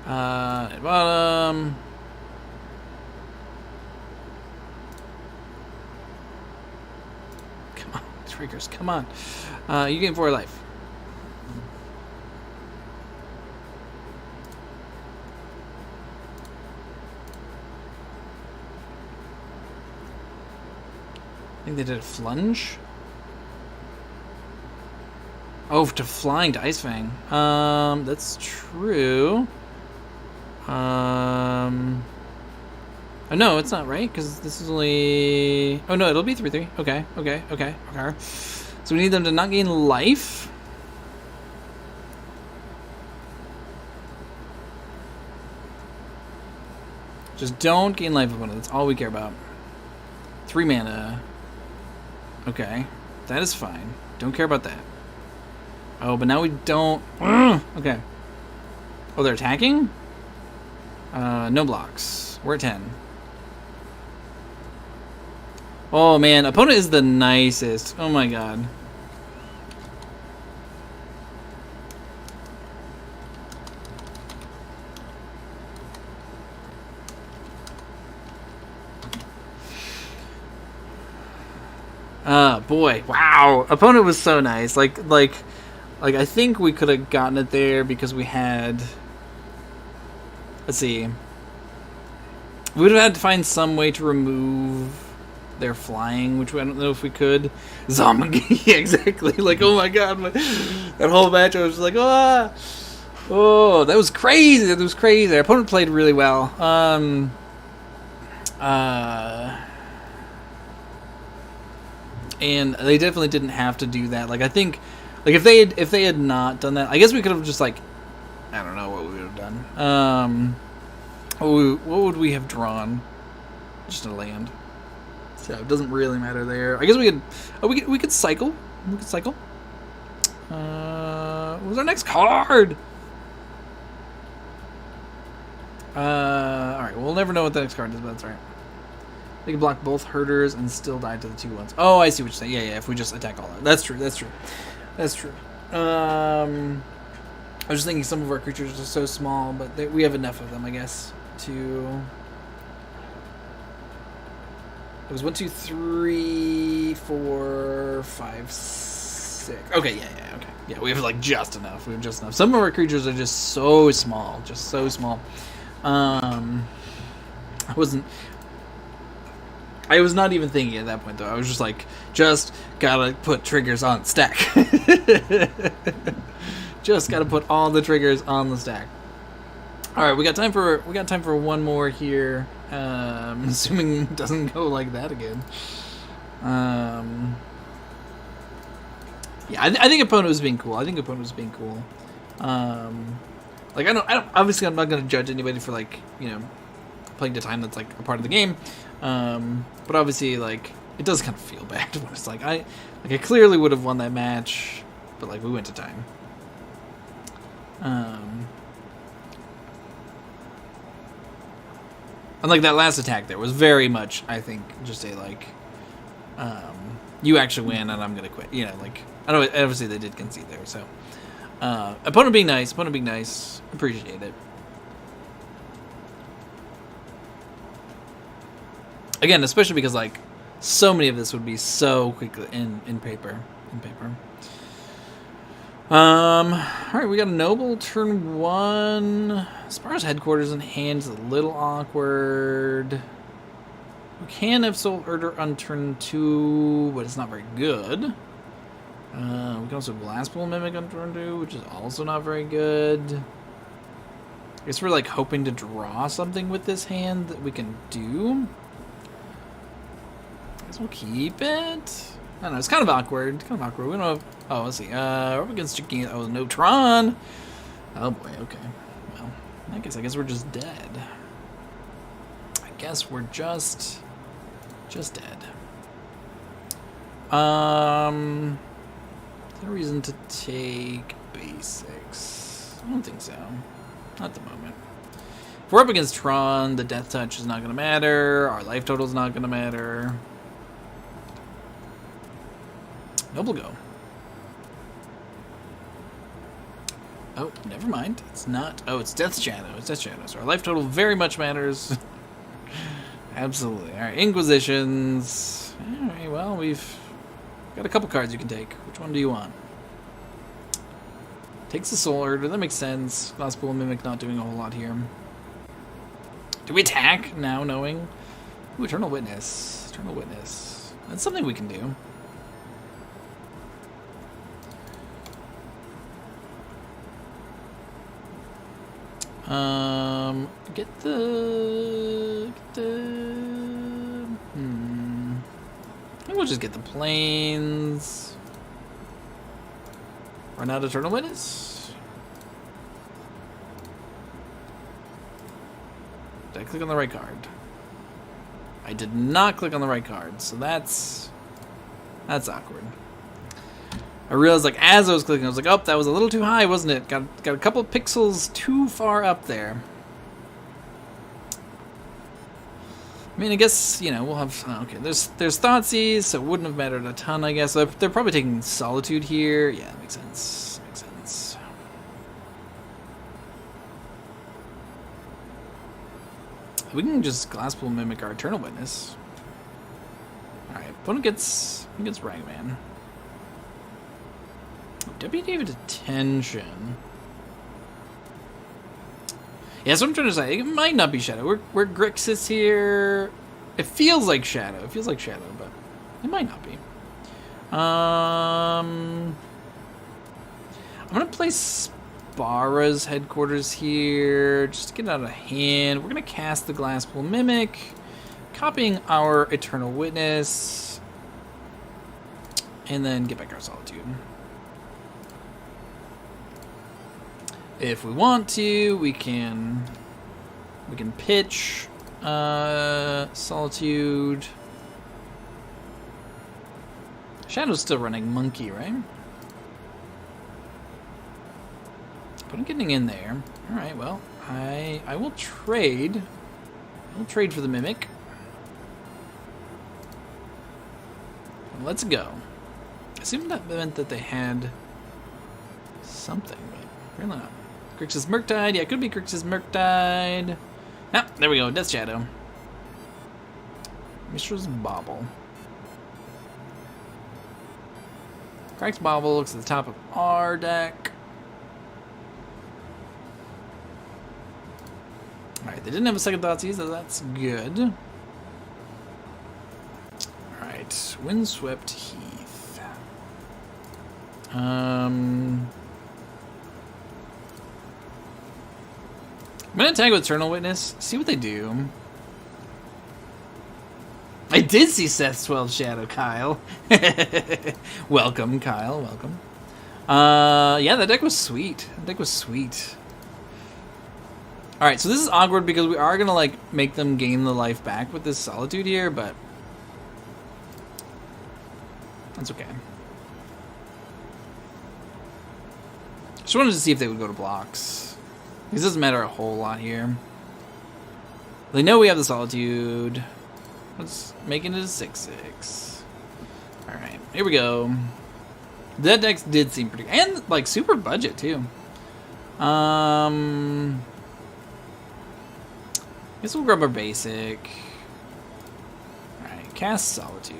At bottom. Come on, triggers, come on. You gain 4 life. I think they did a flunge. Oh, to flying to Ice Fang. That's true. Oh no, it's not, right? Because this is only. Oh no, it'll be 3/3. Okay. So we need them to not gain life. Just don't gain life opponent. That's all we care about. 3 mana. Okay, that is fine. Don't care about that. Oh, but now we don't. Okay. Oh, they're attacking? No blocks. We're at 10. Oh man, opponent is the nicest. Oh my god. Boy, wow. Opponent was so nice. Like I think we could have gotten it there because we had. Let's see. We would have had to find some way to remove their flying, which I don't know if we could. Zombie, yeah, exactly. Like, oh my god, that whole match I was just like, oh, that was crazy. That was crazy. Our opponent played really well. And they definitely didn't have to do that. Like, I think, like if they had not done that, I guess we could have just like, I don't know what we would have done. What would we have drawn? Just a land. So it doesn't really matter there. I guess we could. Oh, we could cycle. We could cycle. What was our next card? All right. We'll never know what the next card is, but that's right. They can block both herders and still die to the 2/1s. Oh, I see what you're saying. Yeah. If we just attack all that, that's true. I was just thinking some of our creatures are so small, but we have enough of them, I guess, to. It was 1, 2, 3, 4, 5, 6. Okay, yeah, okay. Yeah, we have like just enough. We have just enough. Some of our creatures are just so small, I was not even thinking at that point though. I was just like, just gotta put triggers on stack. Just gotta put all the triggers on the stack. All right, we got time for one more here. Assuming it doesn't go like that again. Yeah, I think opponent was being cool. Like I don't. Obviously, I'm not gonna judge anybody for like playing the time that's like a part of the game. But obviously, like it does kind of feel bad when it's like I clearly would have won that match, but like we went to time. And like that last attack there was very much, I think, just a like, you actually win and I'm gonna quit. Like I know obviously they did concede there, so opponent being nice, appreciate it. Again, especially because like so many of this would be so quickly in paper. on paper. Alright, we got a Noble turn 1. Spar's headquarters in hand is a little awkward. We can have Soul Herder on turn 2, but it's not very good. We can also Glasspool Mimic on turn 2, which is also not very good. I guess we're like hoping to draw something with this hand that we can do. I guess we'll keep it. I don't know, it's kind of awkward. We don't have... Oh, let's see. We're up against Chicken. Oh, no Tron. Oh boy, okay. Well, I guess we're just dead. I guess we're just dead. Is there a reason to take basics? I don't think so. Not at the moment. If we're up against Tron, the Death Touch is not going to matter. Our life total is not going to matter. Noble go. Oh, never mind. It's not. Oh, it's Death Shadow. It's Death Shadow. So our life total very much matters. Absolutely. All right, Inquisitions. All right, well, we've got a couple cards you can take. Which one do you want? Takes the Soul Herder. That makes sense. Glasspool Mimic not doing a whole lot here. Do we attack now, knowing? Ooh, Eternal Witness. Eternal Witness. That's something we can do. Get the I think we'll just get the planes. Run out Eternal Witness. Did I click on the right card? I did not click on the right card, so that's awkward. I realized, like, as I was clicking, I was like, oh, that was a little too high, wasn't it? Got a couple of pixels too far up there. I mean, I guess, you know, we'll have... okay, there's Thoughtseize, so it wouldn't have mattered a ton, I guess. They're probably taking Solitude here. Yeah, that makes sense. Makes sense. We can just Glasspool Mimic our Eternal Witness. Alright, opponent gets Ragman. Deputy David Attention. Yeah, so I'm trying to say, it might not be Shadow. We're Grixis here. It feels like Shadow. It feels like Shadow, but it might not be. I'm gonna play Spara's headquarters here, just to get out of hand. We're gonna cast the Glasspool Mimic, copying our Eternal Witness, and then get back our Solitude. If we want to, we can pitch Solitude. Shadow's still running Monkey, right? But I'm getting in there. All right, well, I will trade. I will trade for the Mimic. Let's go. I assumed that meant that they had something, but really not. Grixis Murktide. Yeah, it could be Grixis Murktide. Ah, there we go. Death Shadow. Mishra's Bauble. Crack's Bauble looks at the top of our deck. Alright, they didn't have a second Thoughtseize, so that's good. Alright, Windswept Heath. I'm gonna attack with Eternal Witness, see what they do. I did see Seth's 12 Shadow, Kyle. Welcome, Kyle, welcome. Yeah, that deck was sweet. That deck was sweet. Alright, so this is awkward because we are gonna, like, make them gain the life back with this Solitude here, but that's okay. Just wanted to see if they would go to blocks. This doesn't matter a whole lot here. They know we have the Solitude. Let's make it a 6/6. Alright, here we go. That deck did seem pretty... and, like, super budget, too. I guess we'll grab our basic. Alright, cast Solitude.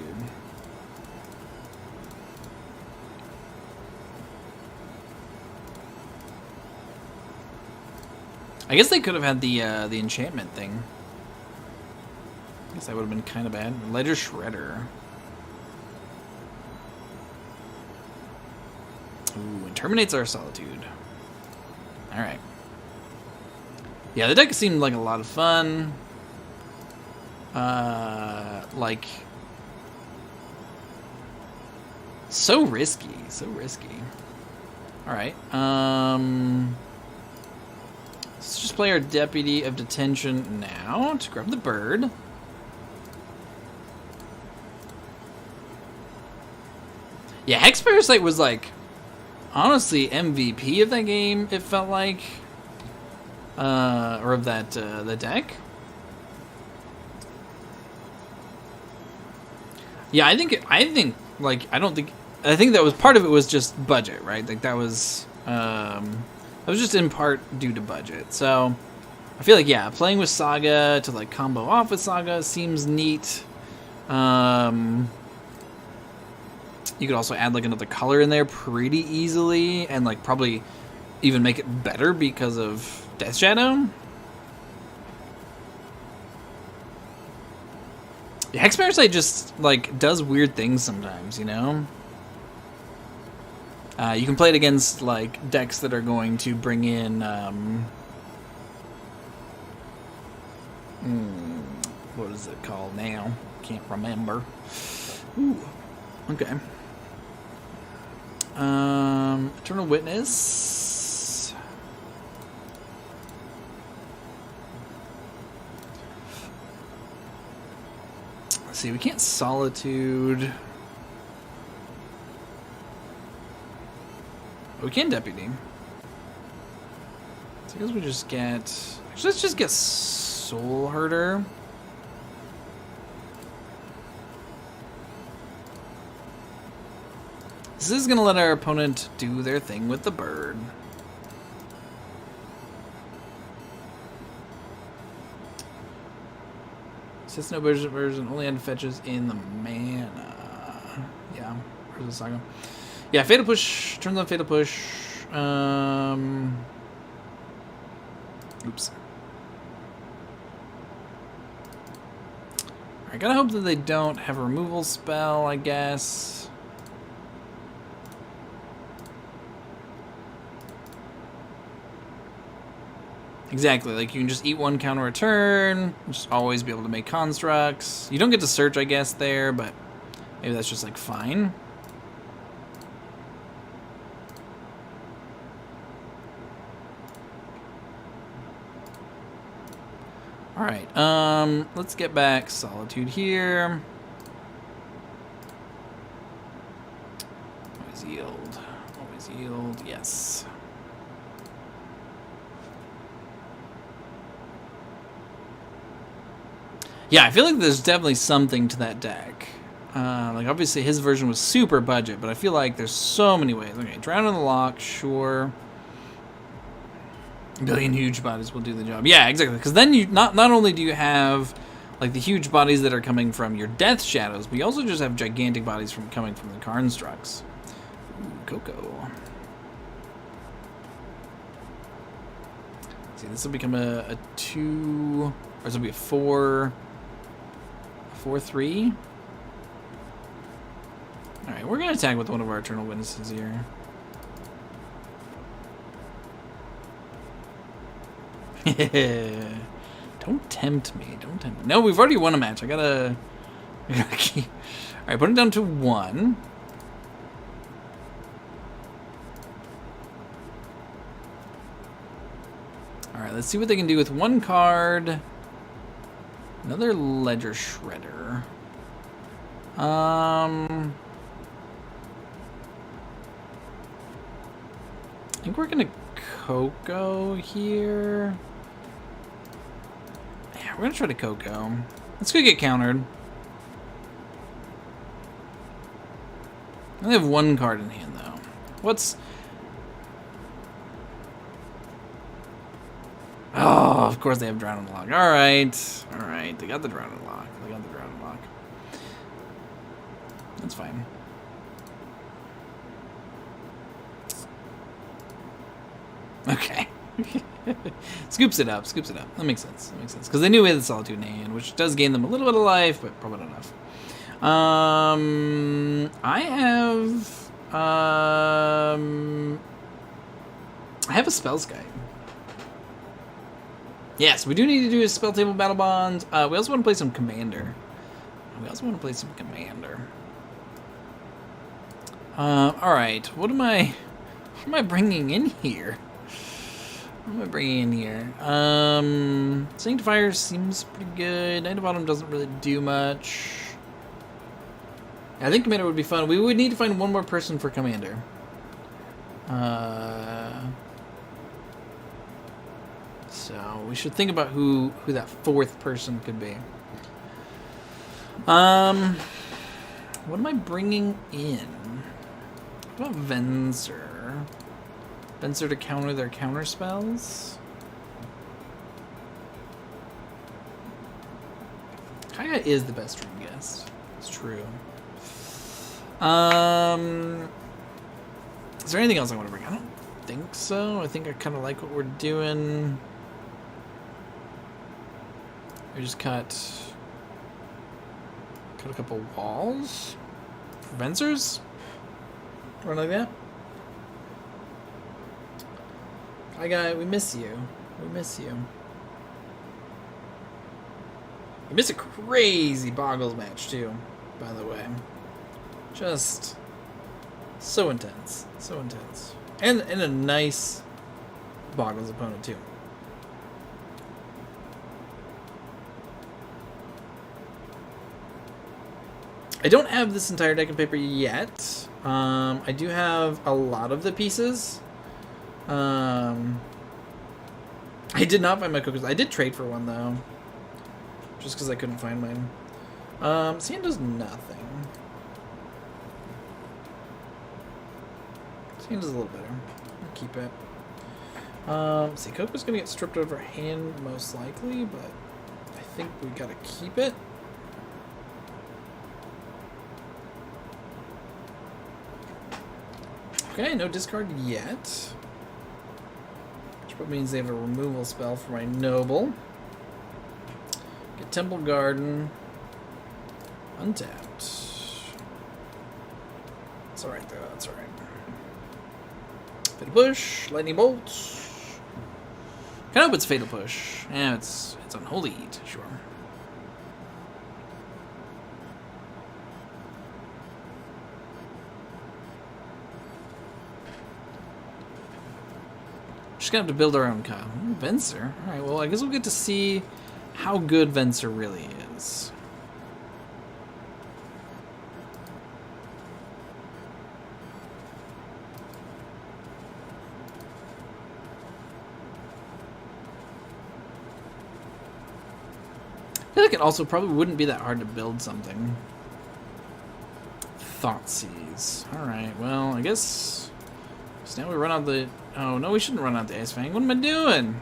I guess they could have had the enchantment thing. I guess that would have been kind of bad. Ledger Shredder. Ooh, and terminates our solitude. Alright. Yeah, the deck seemed like a lot of fun. Like... So risky. So risky. Alright. Let's just play our Deputy of Detention now to grab the bird. Yeah, Hex Parasite was like... honestly, MVP of that game, it felt like. Or of that, the deck. Yeah, I think, like, I think that was, part of it was just budget, right? Like, that was just in part due to budget. So, I feel like, yeah, playing with Saga to, like, combo off with Saga seems neat. You could also add like another color in there pretty easily and like probably even make it better because of Death Shadow. Yeah, Hex Parasite just like does weird things sometimes, you know? You can play it against like decks that are going to bring in what is it called now? Can't remember. Ooh. Okay. Eternal Witness. Let's see, we can't Solitude. But we can Deputy. So I guess we just get... Actually, let's just get Soul Herder. This is going to let our opponent do their thing with the bird. Since no version only had fetches in the mana. Yeah, where's the Saga? Yeah, Fatal Push, turns on Fatal Push. Oops. I gotta hope that they don't have a removal spell, I guess. Exactly, like you can just eat one counter a turn, just always be able to make constructs. You don't get to search, I guess, there, but maybe that's just like fine. Alright, let's get back Solitude here. Always yield, yes. Yeah, I feel like there's definitely something to that deck. Like, obviously, his version was super budget, but I feel like there's so many ways. Okay, Drown in the Lock, sure. A billion huge bodies will do the job. Yeah, exactly. Because then you not only do you have like the huge bodies that are coming from your Death Shadows, but you also just have gigantic bodies coming from the Constructs. Ooh, Coco. See, this will become a 2, or this will be a 4. 4/3. All right, we're gonna attack with one of our Eternal Witnesses here. Don't tempt me. Don't tempt me. No, we've already won a match. I gotta keep. All right, put it down to 1. All right, let's see what they can do with 1 card. Another Ledger Shredder. I think we're gonna Coco here. Yeah, we're gonna try to Coco. Let's go get countered. I only have 1 card in hand though. What's... Oh, of course they have Drown in the Lock. Alright. Alright, they got the Drown in the Lock. That's fine. Okay. Scoops it up, scoops it up. That makes sense. That makes sense. Because they knew we had the Solitude in hand, which does gain them a little bit of life, but probably not enough. I have a spell Skype. Yes, we do need to do a spell table battle bond. We also want to play some commander. All right. What am I bringing in here? Sanctifier seems pretty good. Knight of Autumn doesn't really do much. I think commander would be fun. We would need to find one more person for commander. So we should think about who that fourth person could be. What am I bringing in? What about Venser? Venser to counter their counter spells? Kaya is the best dream guest. It's true. Is there anything else I want to bring? I don't think so. I think I kind of like what we're doing. We just cut a couple walls for Vensers. Run like that. Hi guy, we miss you. We miss you. We miss a crazy Boggles match too, by the way. Just so intense. So intense. And a nice Boggles opponent too. I don't have this entire deck of paper yet. I do have a lot of the pieces. I did not find my Cocos. I did trade for one though, just because I couldn't find mine. Sand does nothing. Sand does a little better. I'll keep it. See, Coco's gonna get stripped over hand most likely, but I think we gotta keep it. Okay, no discard yet. Which probably means they have a removal spell for my Noble. Get Temple Garden. Untapped. It's alright though, that's alright. Fatal Push, Lightning Bolt. Kinda hope it's Fatal Push. Yeah, it's Unholy Heat, sure. Just gonna have to build our own Kyle. Venser. Alright, well, I guess we'll get to see how good Venser really is. I feel like it also probably wouldn't be that hard to build something. Thoughtseize. Alright, well, I guess... So now we run out the... Oh, no, we shouldn't run out the Ice Fang. What am I doing?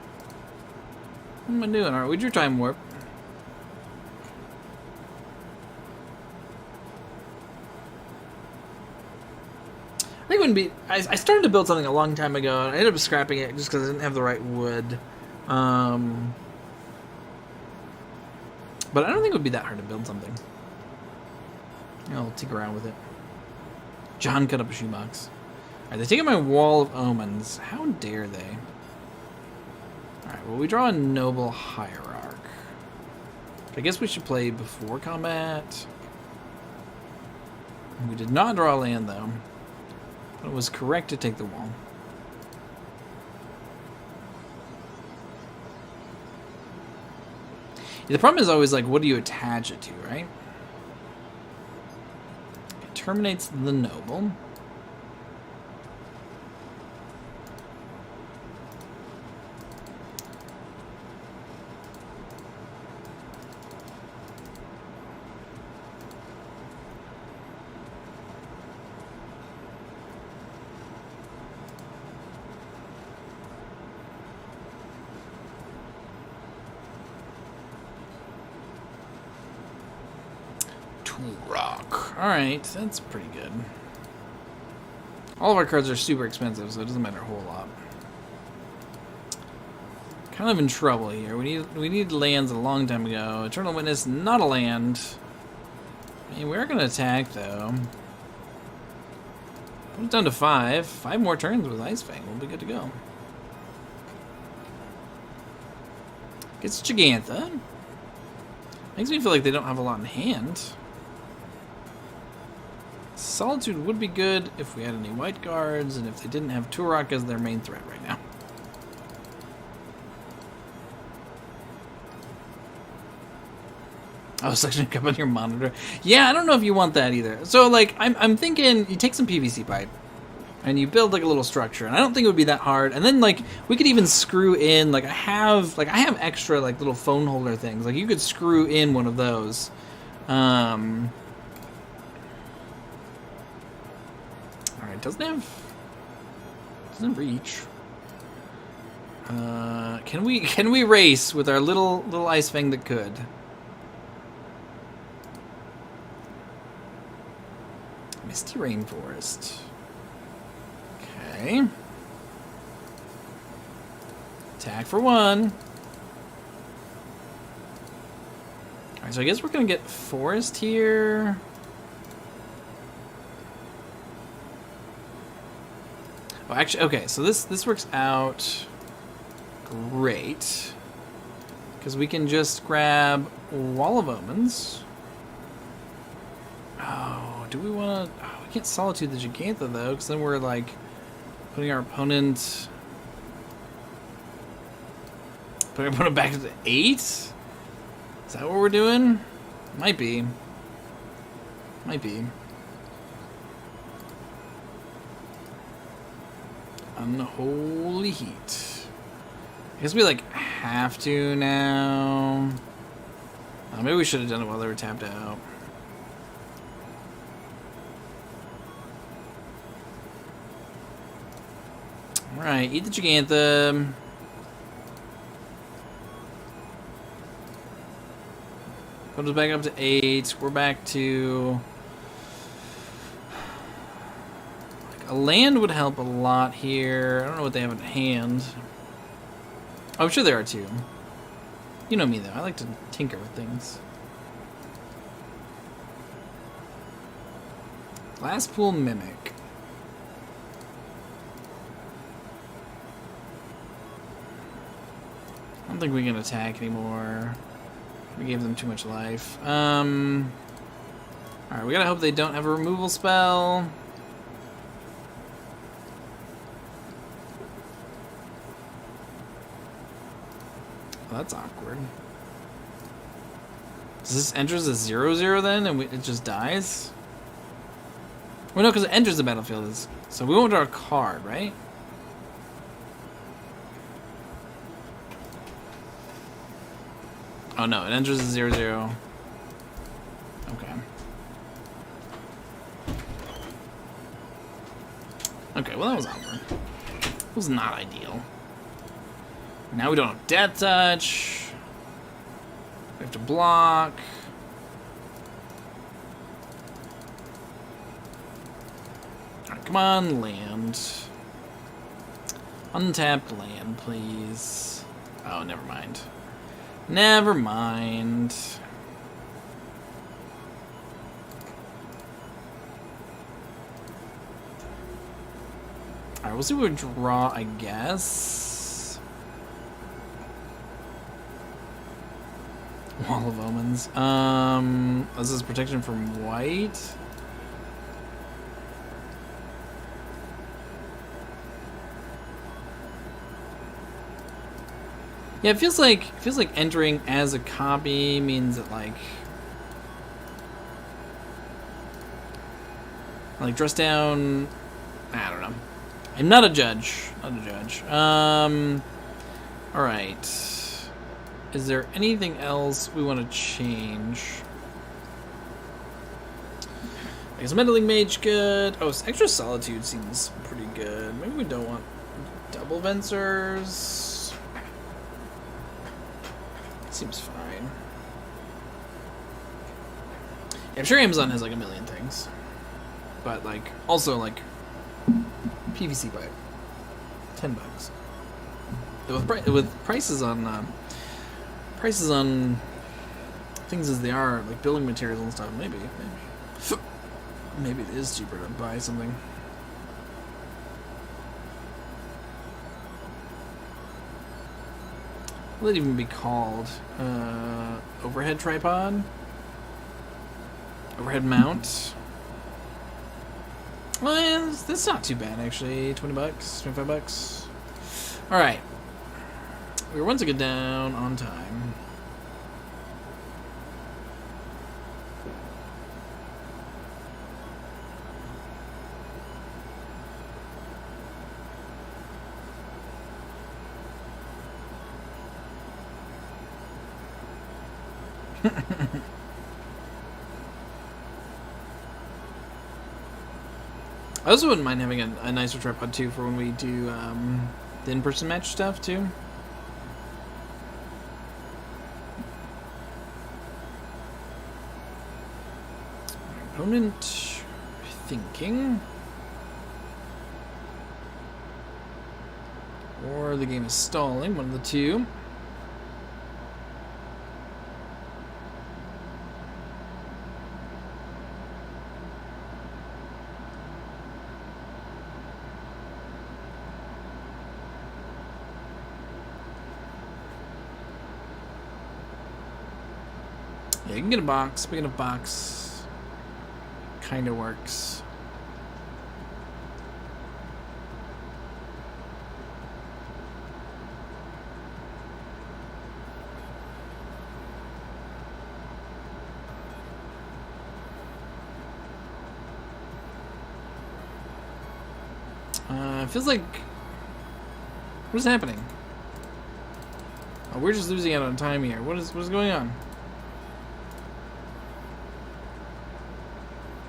What am I doing? Alright, we drew Time Warp. I think it wouldn't be... I started to build something a long time ago, and I ended up scrapping it just because I didn't have the right wood. But I don't think it would be that hard to build something. I'll tinker around with it. John cut up a shoebox. Alright, they're taking my Wall of Omens. How dare they? Alright, well, we draw a Noble Hierarch. I guess we should play before combat. We did not draw a land, though. But it was correct to take the wall. The problem is always, like, what do you attach it to, right? It terminates the Noble. Rock. Alright, that's pretty good. All of our cards are super expensive, so it doesn't matter a whole lot. kind of in trouble here. We need lands a long time ago. Eternal Witness, not a land. I mean, we're gonna attack though. Put it down to 5. 5 more turns with Ice Fang. We'll be good to go. Gets Gigantha. Makes me feel like they don't have a lot in hand. Solitude would be good if we had any white guards and if they didn't have Turok as their main threat right now. Oh, suction cup on your monitor. Yeah, I don't know if you want that either. So, like, I'm thinking you take some PVC pipe and you build like a little structure, and I don't think it would be that hard. And then like we could even screw in like I have extra like little phone holder things. Like you could screw in one of those. All right, doesn't reach. Can we race with our little Ice Fang that could? Misty Rainforest. Okay. Attack for 1. Alright, so I guess we're gonna get Forest here. Oh, actually, okay, so this works out great. Because we can just grab Wall of Omens. Oh, do we want to... Oh, we can't Solitude the Gigantha, though, because then we're, like, putting our opponent... Putting our opponent back to 8? Is that what we're doing? Might be. Might be. Unholy Heat. I guess we, like, have to now. Oh, maybe we should have done it while they were tapped out. Alright, eat the Gigantha. Put us back up to 8. We're back to... Like, a land would help a lot here. I don't know what they have in hand. Oh, I'm sure there are 2. You know me, though. I like to tinker with things. Glasspool Mimic. I don't think we can attack anymore. We gave them too much life. Alright, we gotta hope they don't have a removal spell. Oh, that's awkward. Does this enter as a 0/0 then, and it just dies? Well, no, because it enters the battlefield. So we won't draw a card, right? Oh no, it enters a 0/0. Okay. Okay, well that was awkward. It was not ideal. Now we don't have Death Touch. We have to block. Alright, come on, land. Untapped land, please. Oh, never mind. Never mind. Alright, we'll see what we draw, I guess. Wall of Omens. This is protection from white. Yeah, it feels like entering as a copy means that like dress down. I don't know. I'm not a judge. Not a judge. All right. Is there anything else we want to change? I guess Meddling Mage good. Oh, extra Solitude seems pretty good. Maybe we don't want double Vencers. Seems fine. Yeah, I'm sure Amazon has like a million things. But like, also like, PVC pipe. $10. with prices on things as they are, like building materials and stuff. Maybe it is cheaper to buy something. What would it even be called? Overhead tripod? Overhead mount? Well, that's not too bad actually. 20 bucks, 25 bucks. Alright. We're once again down on time. I also wouldn't mind having a nicer tripod too for when we do the in-person match stuff too. Opponent thinking, or the game is stalling. One of the two. Yeah, you can get a box. Big enough box kind of works. It feels like... What is happening? Oh, we're just losing out on time here. What is going on?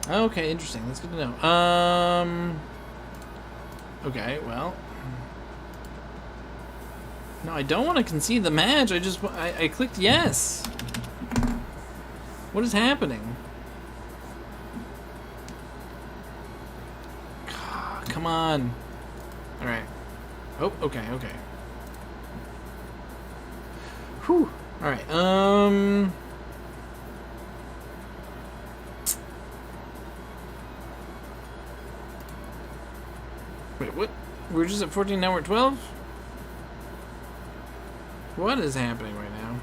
Okay, interesting. That's good to know. Okay, well. No, I don't want to concede the match. I clicked yes. What is happening? Come on. All right. Oh, okay. Whew. All right. Wait, what? We're just at 14, now we're at 12? What is happening right now?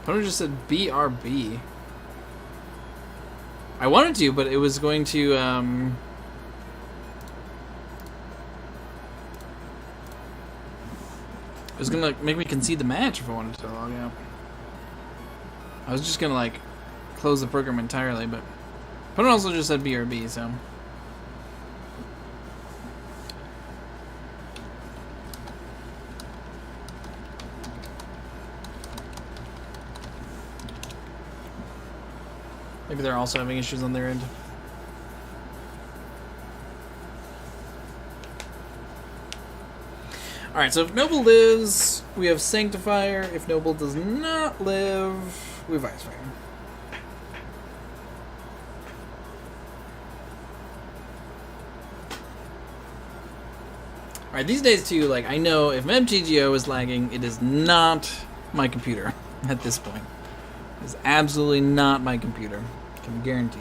Opponent just said BRB. I wanted to, but it was going to, it was gonna make me concede the match if I wanted to log out. I was just gonna, like, close the program entirely, but opponent also just said BRB, so... Maybe they're also having issues on their end. Alright, so if Noble lives, we have Sanctifier. If Noble does not live, we have Ice Fire. Alright, these days too, like, I know if MTGO is lagging, it is not my computer at this point. It is absolutely not my computer. I can guarantee.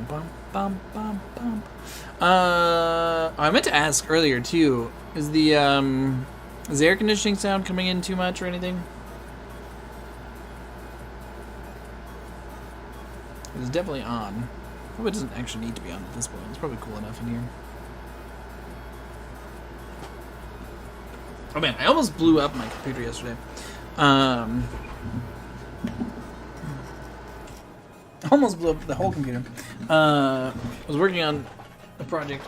Bum, bum, bum, bum. I meant to ask earlier too. Is the air conditioning sound coming in too much or anything? It's definitely on. Probably doesn't actually need to be on at this point. It's probably cool enough in here. Oh man, I almost blew up my computer yesterday. Almost blew up the whole computer. I was working on a project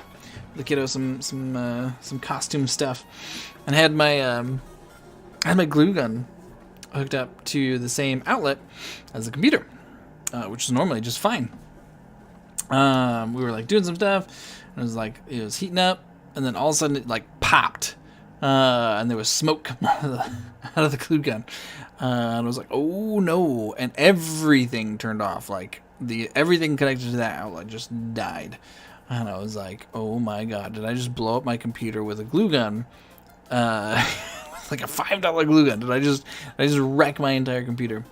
with the kiddo, some costume stuff, and I had my glue gun hooked up to the same outlet as the computer, which is normally just fine. We were like doing some stuff, and it was like it was heating up, and then all of a sudden it like popped and there was smoke coming out of the glue gun. And I was like, oh no, and everything turned off. Like everything connected to that outlet just died. And I was like, oh my god, did I just blow up my computer with a glue gun? Like a $5 glue gun. Did I just wreck my entire computer?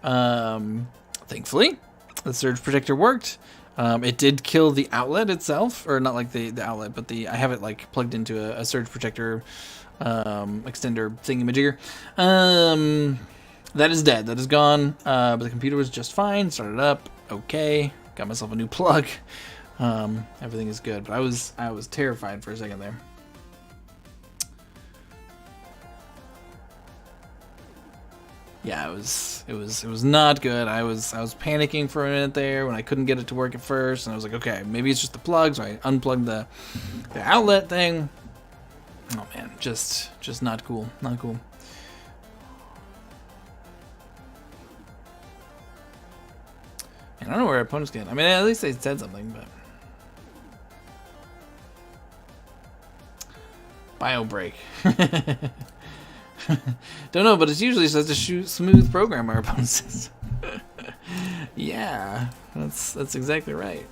Thankfully, the surge protector worked. It did kill the outlet itself, or not like the outlet, but I have it like plugged into a surge protector extender thingy-majigger. That is dead. That is gone. But the computer was just fine. Started up. Okay. Got myself a new plug. Everything is good. But I was terrified for a second there. Yeah, it was not good. I was panicking for a minute there when I couldn't get it to work at first, and I was like, okay, maybe it's just the plug. So I unplugged the outlet thing. Oh man, just not cool. Not cool. And I don't know where opponents get. I mean, at least they said something, but bio break. Don't know, but it's usually such a smooth program our opponent says. Yeah, that's exactly right.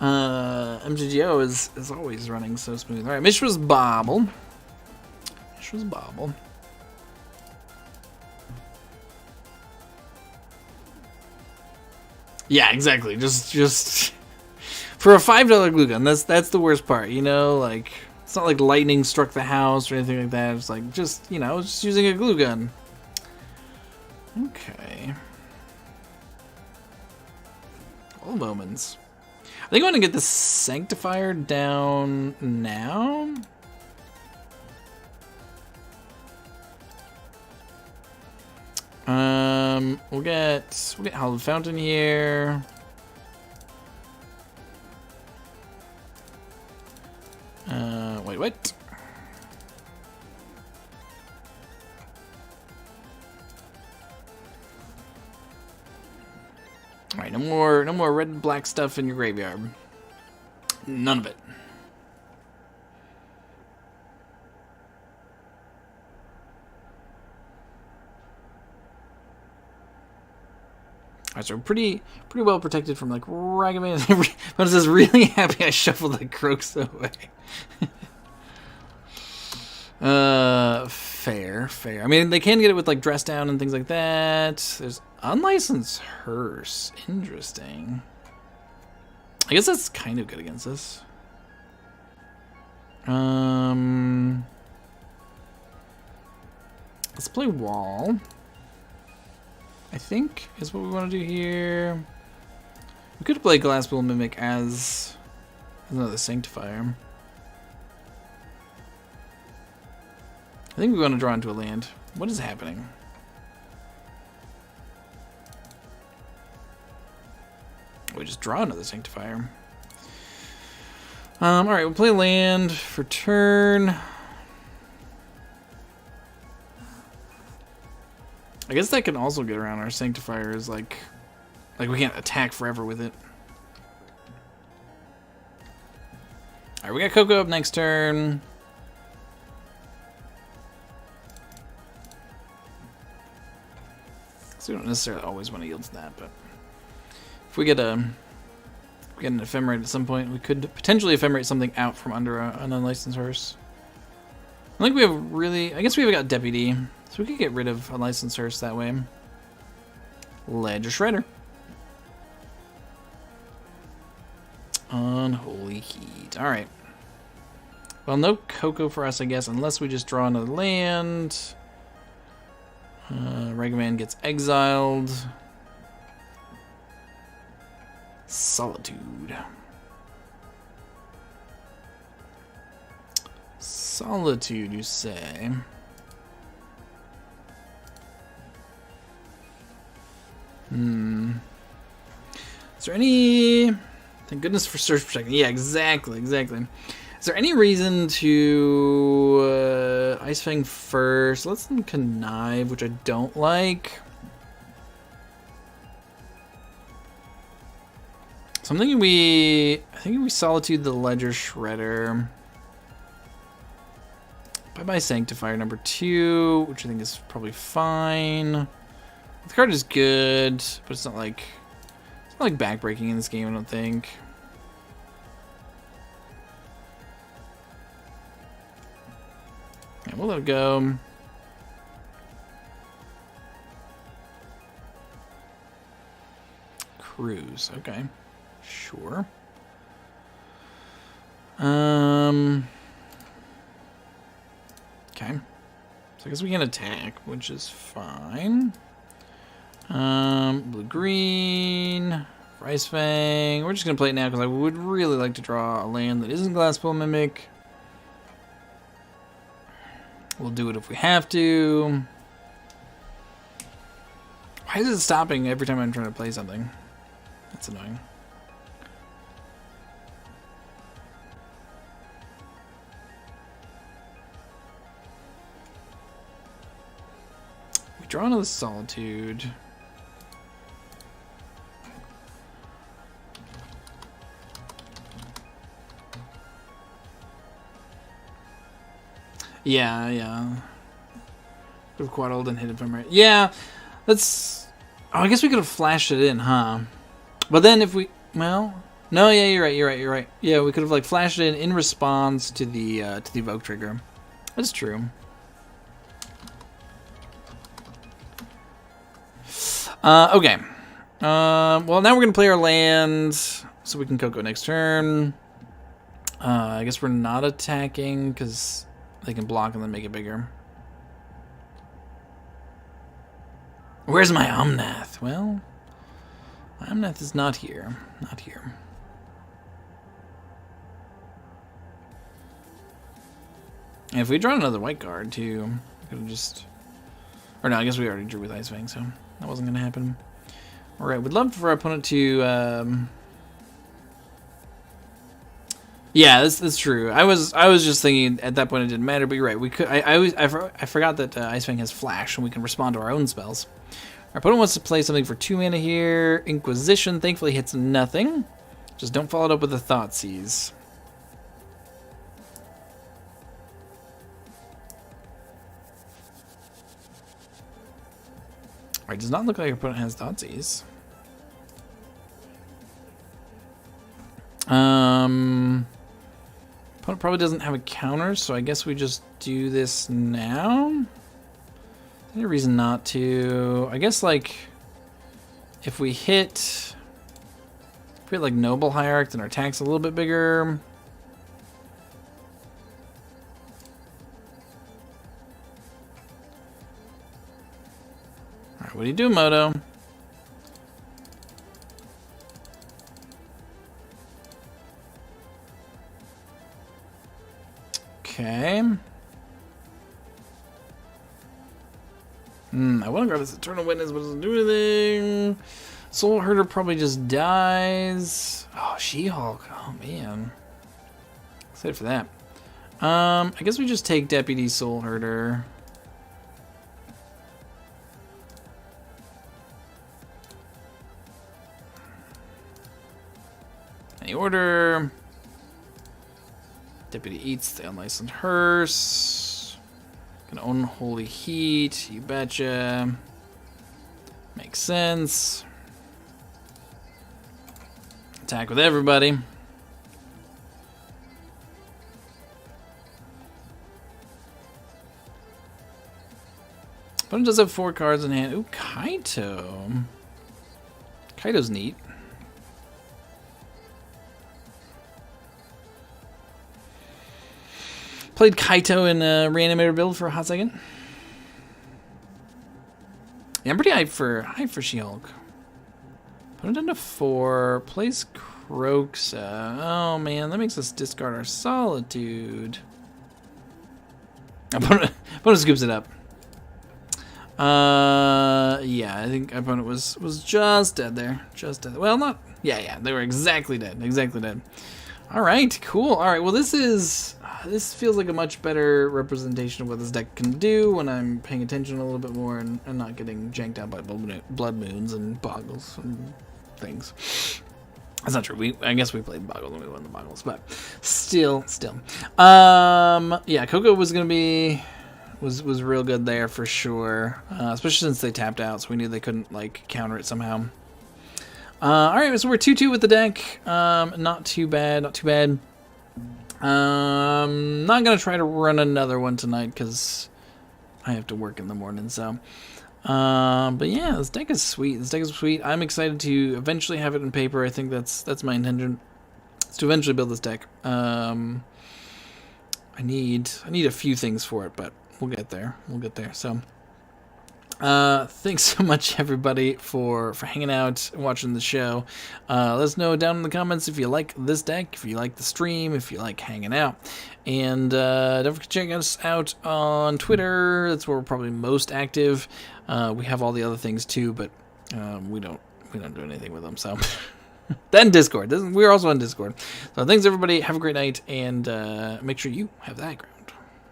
MTGO is always running so smooth. All right, Mishra's Bobble. Mishra's Bobble. Yeah, exactly. Just for a $5 glue gun. That's the worst part. You know, like. It's not like lightning struck the house or anything like that. It's like just, you know, I was just using a glue gun. Okay. All moments. I think I want to get the Sanctifier down now. We'll get Hallowed Fountain here. Wait, what? All right, no more red and black stuff in your graveyard. None of it. Alright, so we're pretty well protected from like Ragavan. But it says really happy I shuffled the Croaks away. Fair. I mean, they can get it with like Dress Down and things like that. There's Unlicensed Hearse. Interesting. I guess that's kind of good against this. Let's play Wall. I think is what we want to do here. We could play Glasspool Mimic as another Sanctifier. I think we want to draw into a land. What is happening? We just draw another Sanctifier. Alright, we'll play land for turn. I guess that can also get around our Sanctifiers, like we can't attack forever with it. Alright, we got Coco up next turn. So we don't necessarily always want to yield to that, but if we get an Ephemerate at some point, we could potentially Ephemerate something out from under an Unlicensed Hearse. I think we have I guess we've got Deputy, so we could get rid of Unlicensed Hearse that way. Ledger Shredder. Unholy Heat. Alright. Well, no Coco for us, I guess, unless we just draw another land. Ragavan gets exiled. Solitude. Solitude, you say? Is there any... Thank goodness for Surge Protection. Yeah, exactly. Is there any reason to Ice Fang first? Let's them Connive, which I don't like. So I'm thinking we Solitude the Ledger Shredder. Bye-bye Sanctifier number 2, which I think is probably fine. The card is good, but it's not like backbreaking in this game, I don't think. Yeah, we'll let it go. Cruise, okay. Sure. Okay. So I guess we can attack, which is fine. Blue green. Ice Fang. We're just gonna play it now because I would really like to draw a land that isn't Glasspool Mimic. We'll do it if we have to. Why is it stopping every time I'm trying to play something? That's annoying. We draw another Solitude. Yeah. Could have quaddled and hit it from right. Yeah, that's. Oh, I guess we could have flashed it in, huh? But then if we, well, no, yeah, you're right. Yeah, we could have like flashed it in response to the evoke trigger. That's true. Okay. Well, now we're gonna play our land so we can Coco next turn. I guess we're not attacking because they can block and then make it bigger. Where's my Omnath? Well, my Omnath is not here. Not here. And if we draw another white card, too, we could have just... Or no, I guess we already drew with Ice Fang, so that wasn't going to happen. Alright, we'd love for our opponent to... Yeah, that's true. I was just thinking at that point it didn't matter, but you're right. We could. I forgot that Ice Fang has Flash and we can respond to our own spells. Our opponent wants to play something for 2 mana here. Inquisition thankfully hits nothing. Just don't follow it up with a Thoughtseize. Alright, does not look like our opponent has Thoughtseize. Opponent probably doesn't have a counter, so I guess we just do this now. Any reason not to? I guess like if we hit like Noble Hierarch, then our attack's a little bit bigger. All right, what do you do, Moto? Okay. I want to grab this Eternal Witness, but it doesn't do anything. Soul Herder probably just dies. Oh, She-Hulk. Oh, man. Excited for that. I guess we just take Deputy Soul Herder. Any order. Deputy eats the unlicensed hearse. Can own Holy Heat. You betcha. Makes sense. Attack with everybody. Opponent does have 4 cards in hand. Ooh, Kaito. Kaito's neat. Played Kaito in a Reanimator build for a hot second. Yeah, I'm pretty hyped for She-Hulk. Put it into 4. Plays Croxa. Oh man, that makes us discard our Solitude. Opponent scoops it up. Yeah, I think opponent was just dead there. Just dead. Well, not. Yeah, they were exactly dead. Exactly dead. All right, cool. All right, well, this feels like a much better representation of what this deck can do when I'm paying attention a little bit more and not getting janked out by blood moons and boggles and things. That's not true. I guess we played Boggles and we won the Boggles, but still. Yeah, Coco was gonna be was real good there for sure, especially since they tapped out, so we knew they couldn't like counter it somehow. All right, so we're 2-2 with the deck. Not too bad. Not gonna try to run another one tonight because I have to work in the morning. So, but yeah, this deck is sweet. I'm excited to eventually have it in paper. I think that's my intention. Is to eventually build this deck. I need a few things for it, but we'll get there. So. Thanks so much everybody for hanging out and watching the show. Let us know down in the comments if you like this deck, if you like the stream, if you like hanging out. And don't forget to check us out on Twitter. That's where we're probably most active. We have all the other things too, but we don't do anything with them. So then Discord. We're also on Discord. So thanks everybody. Have a great night, and make sure you have the high ground.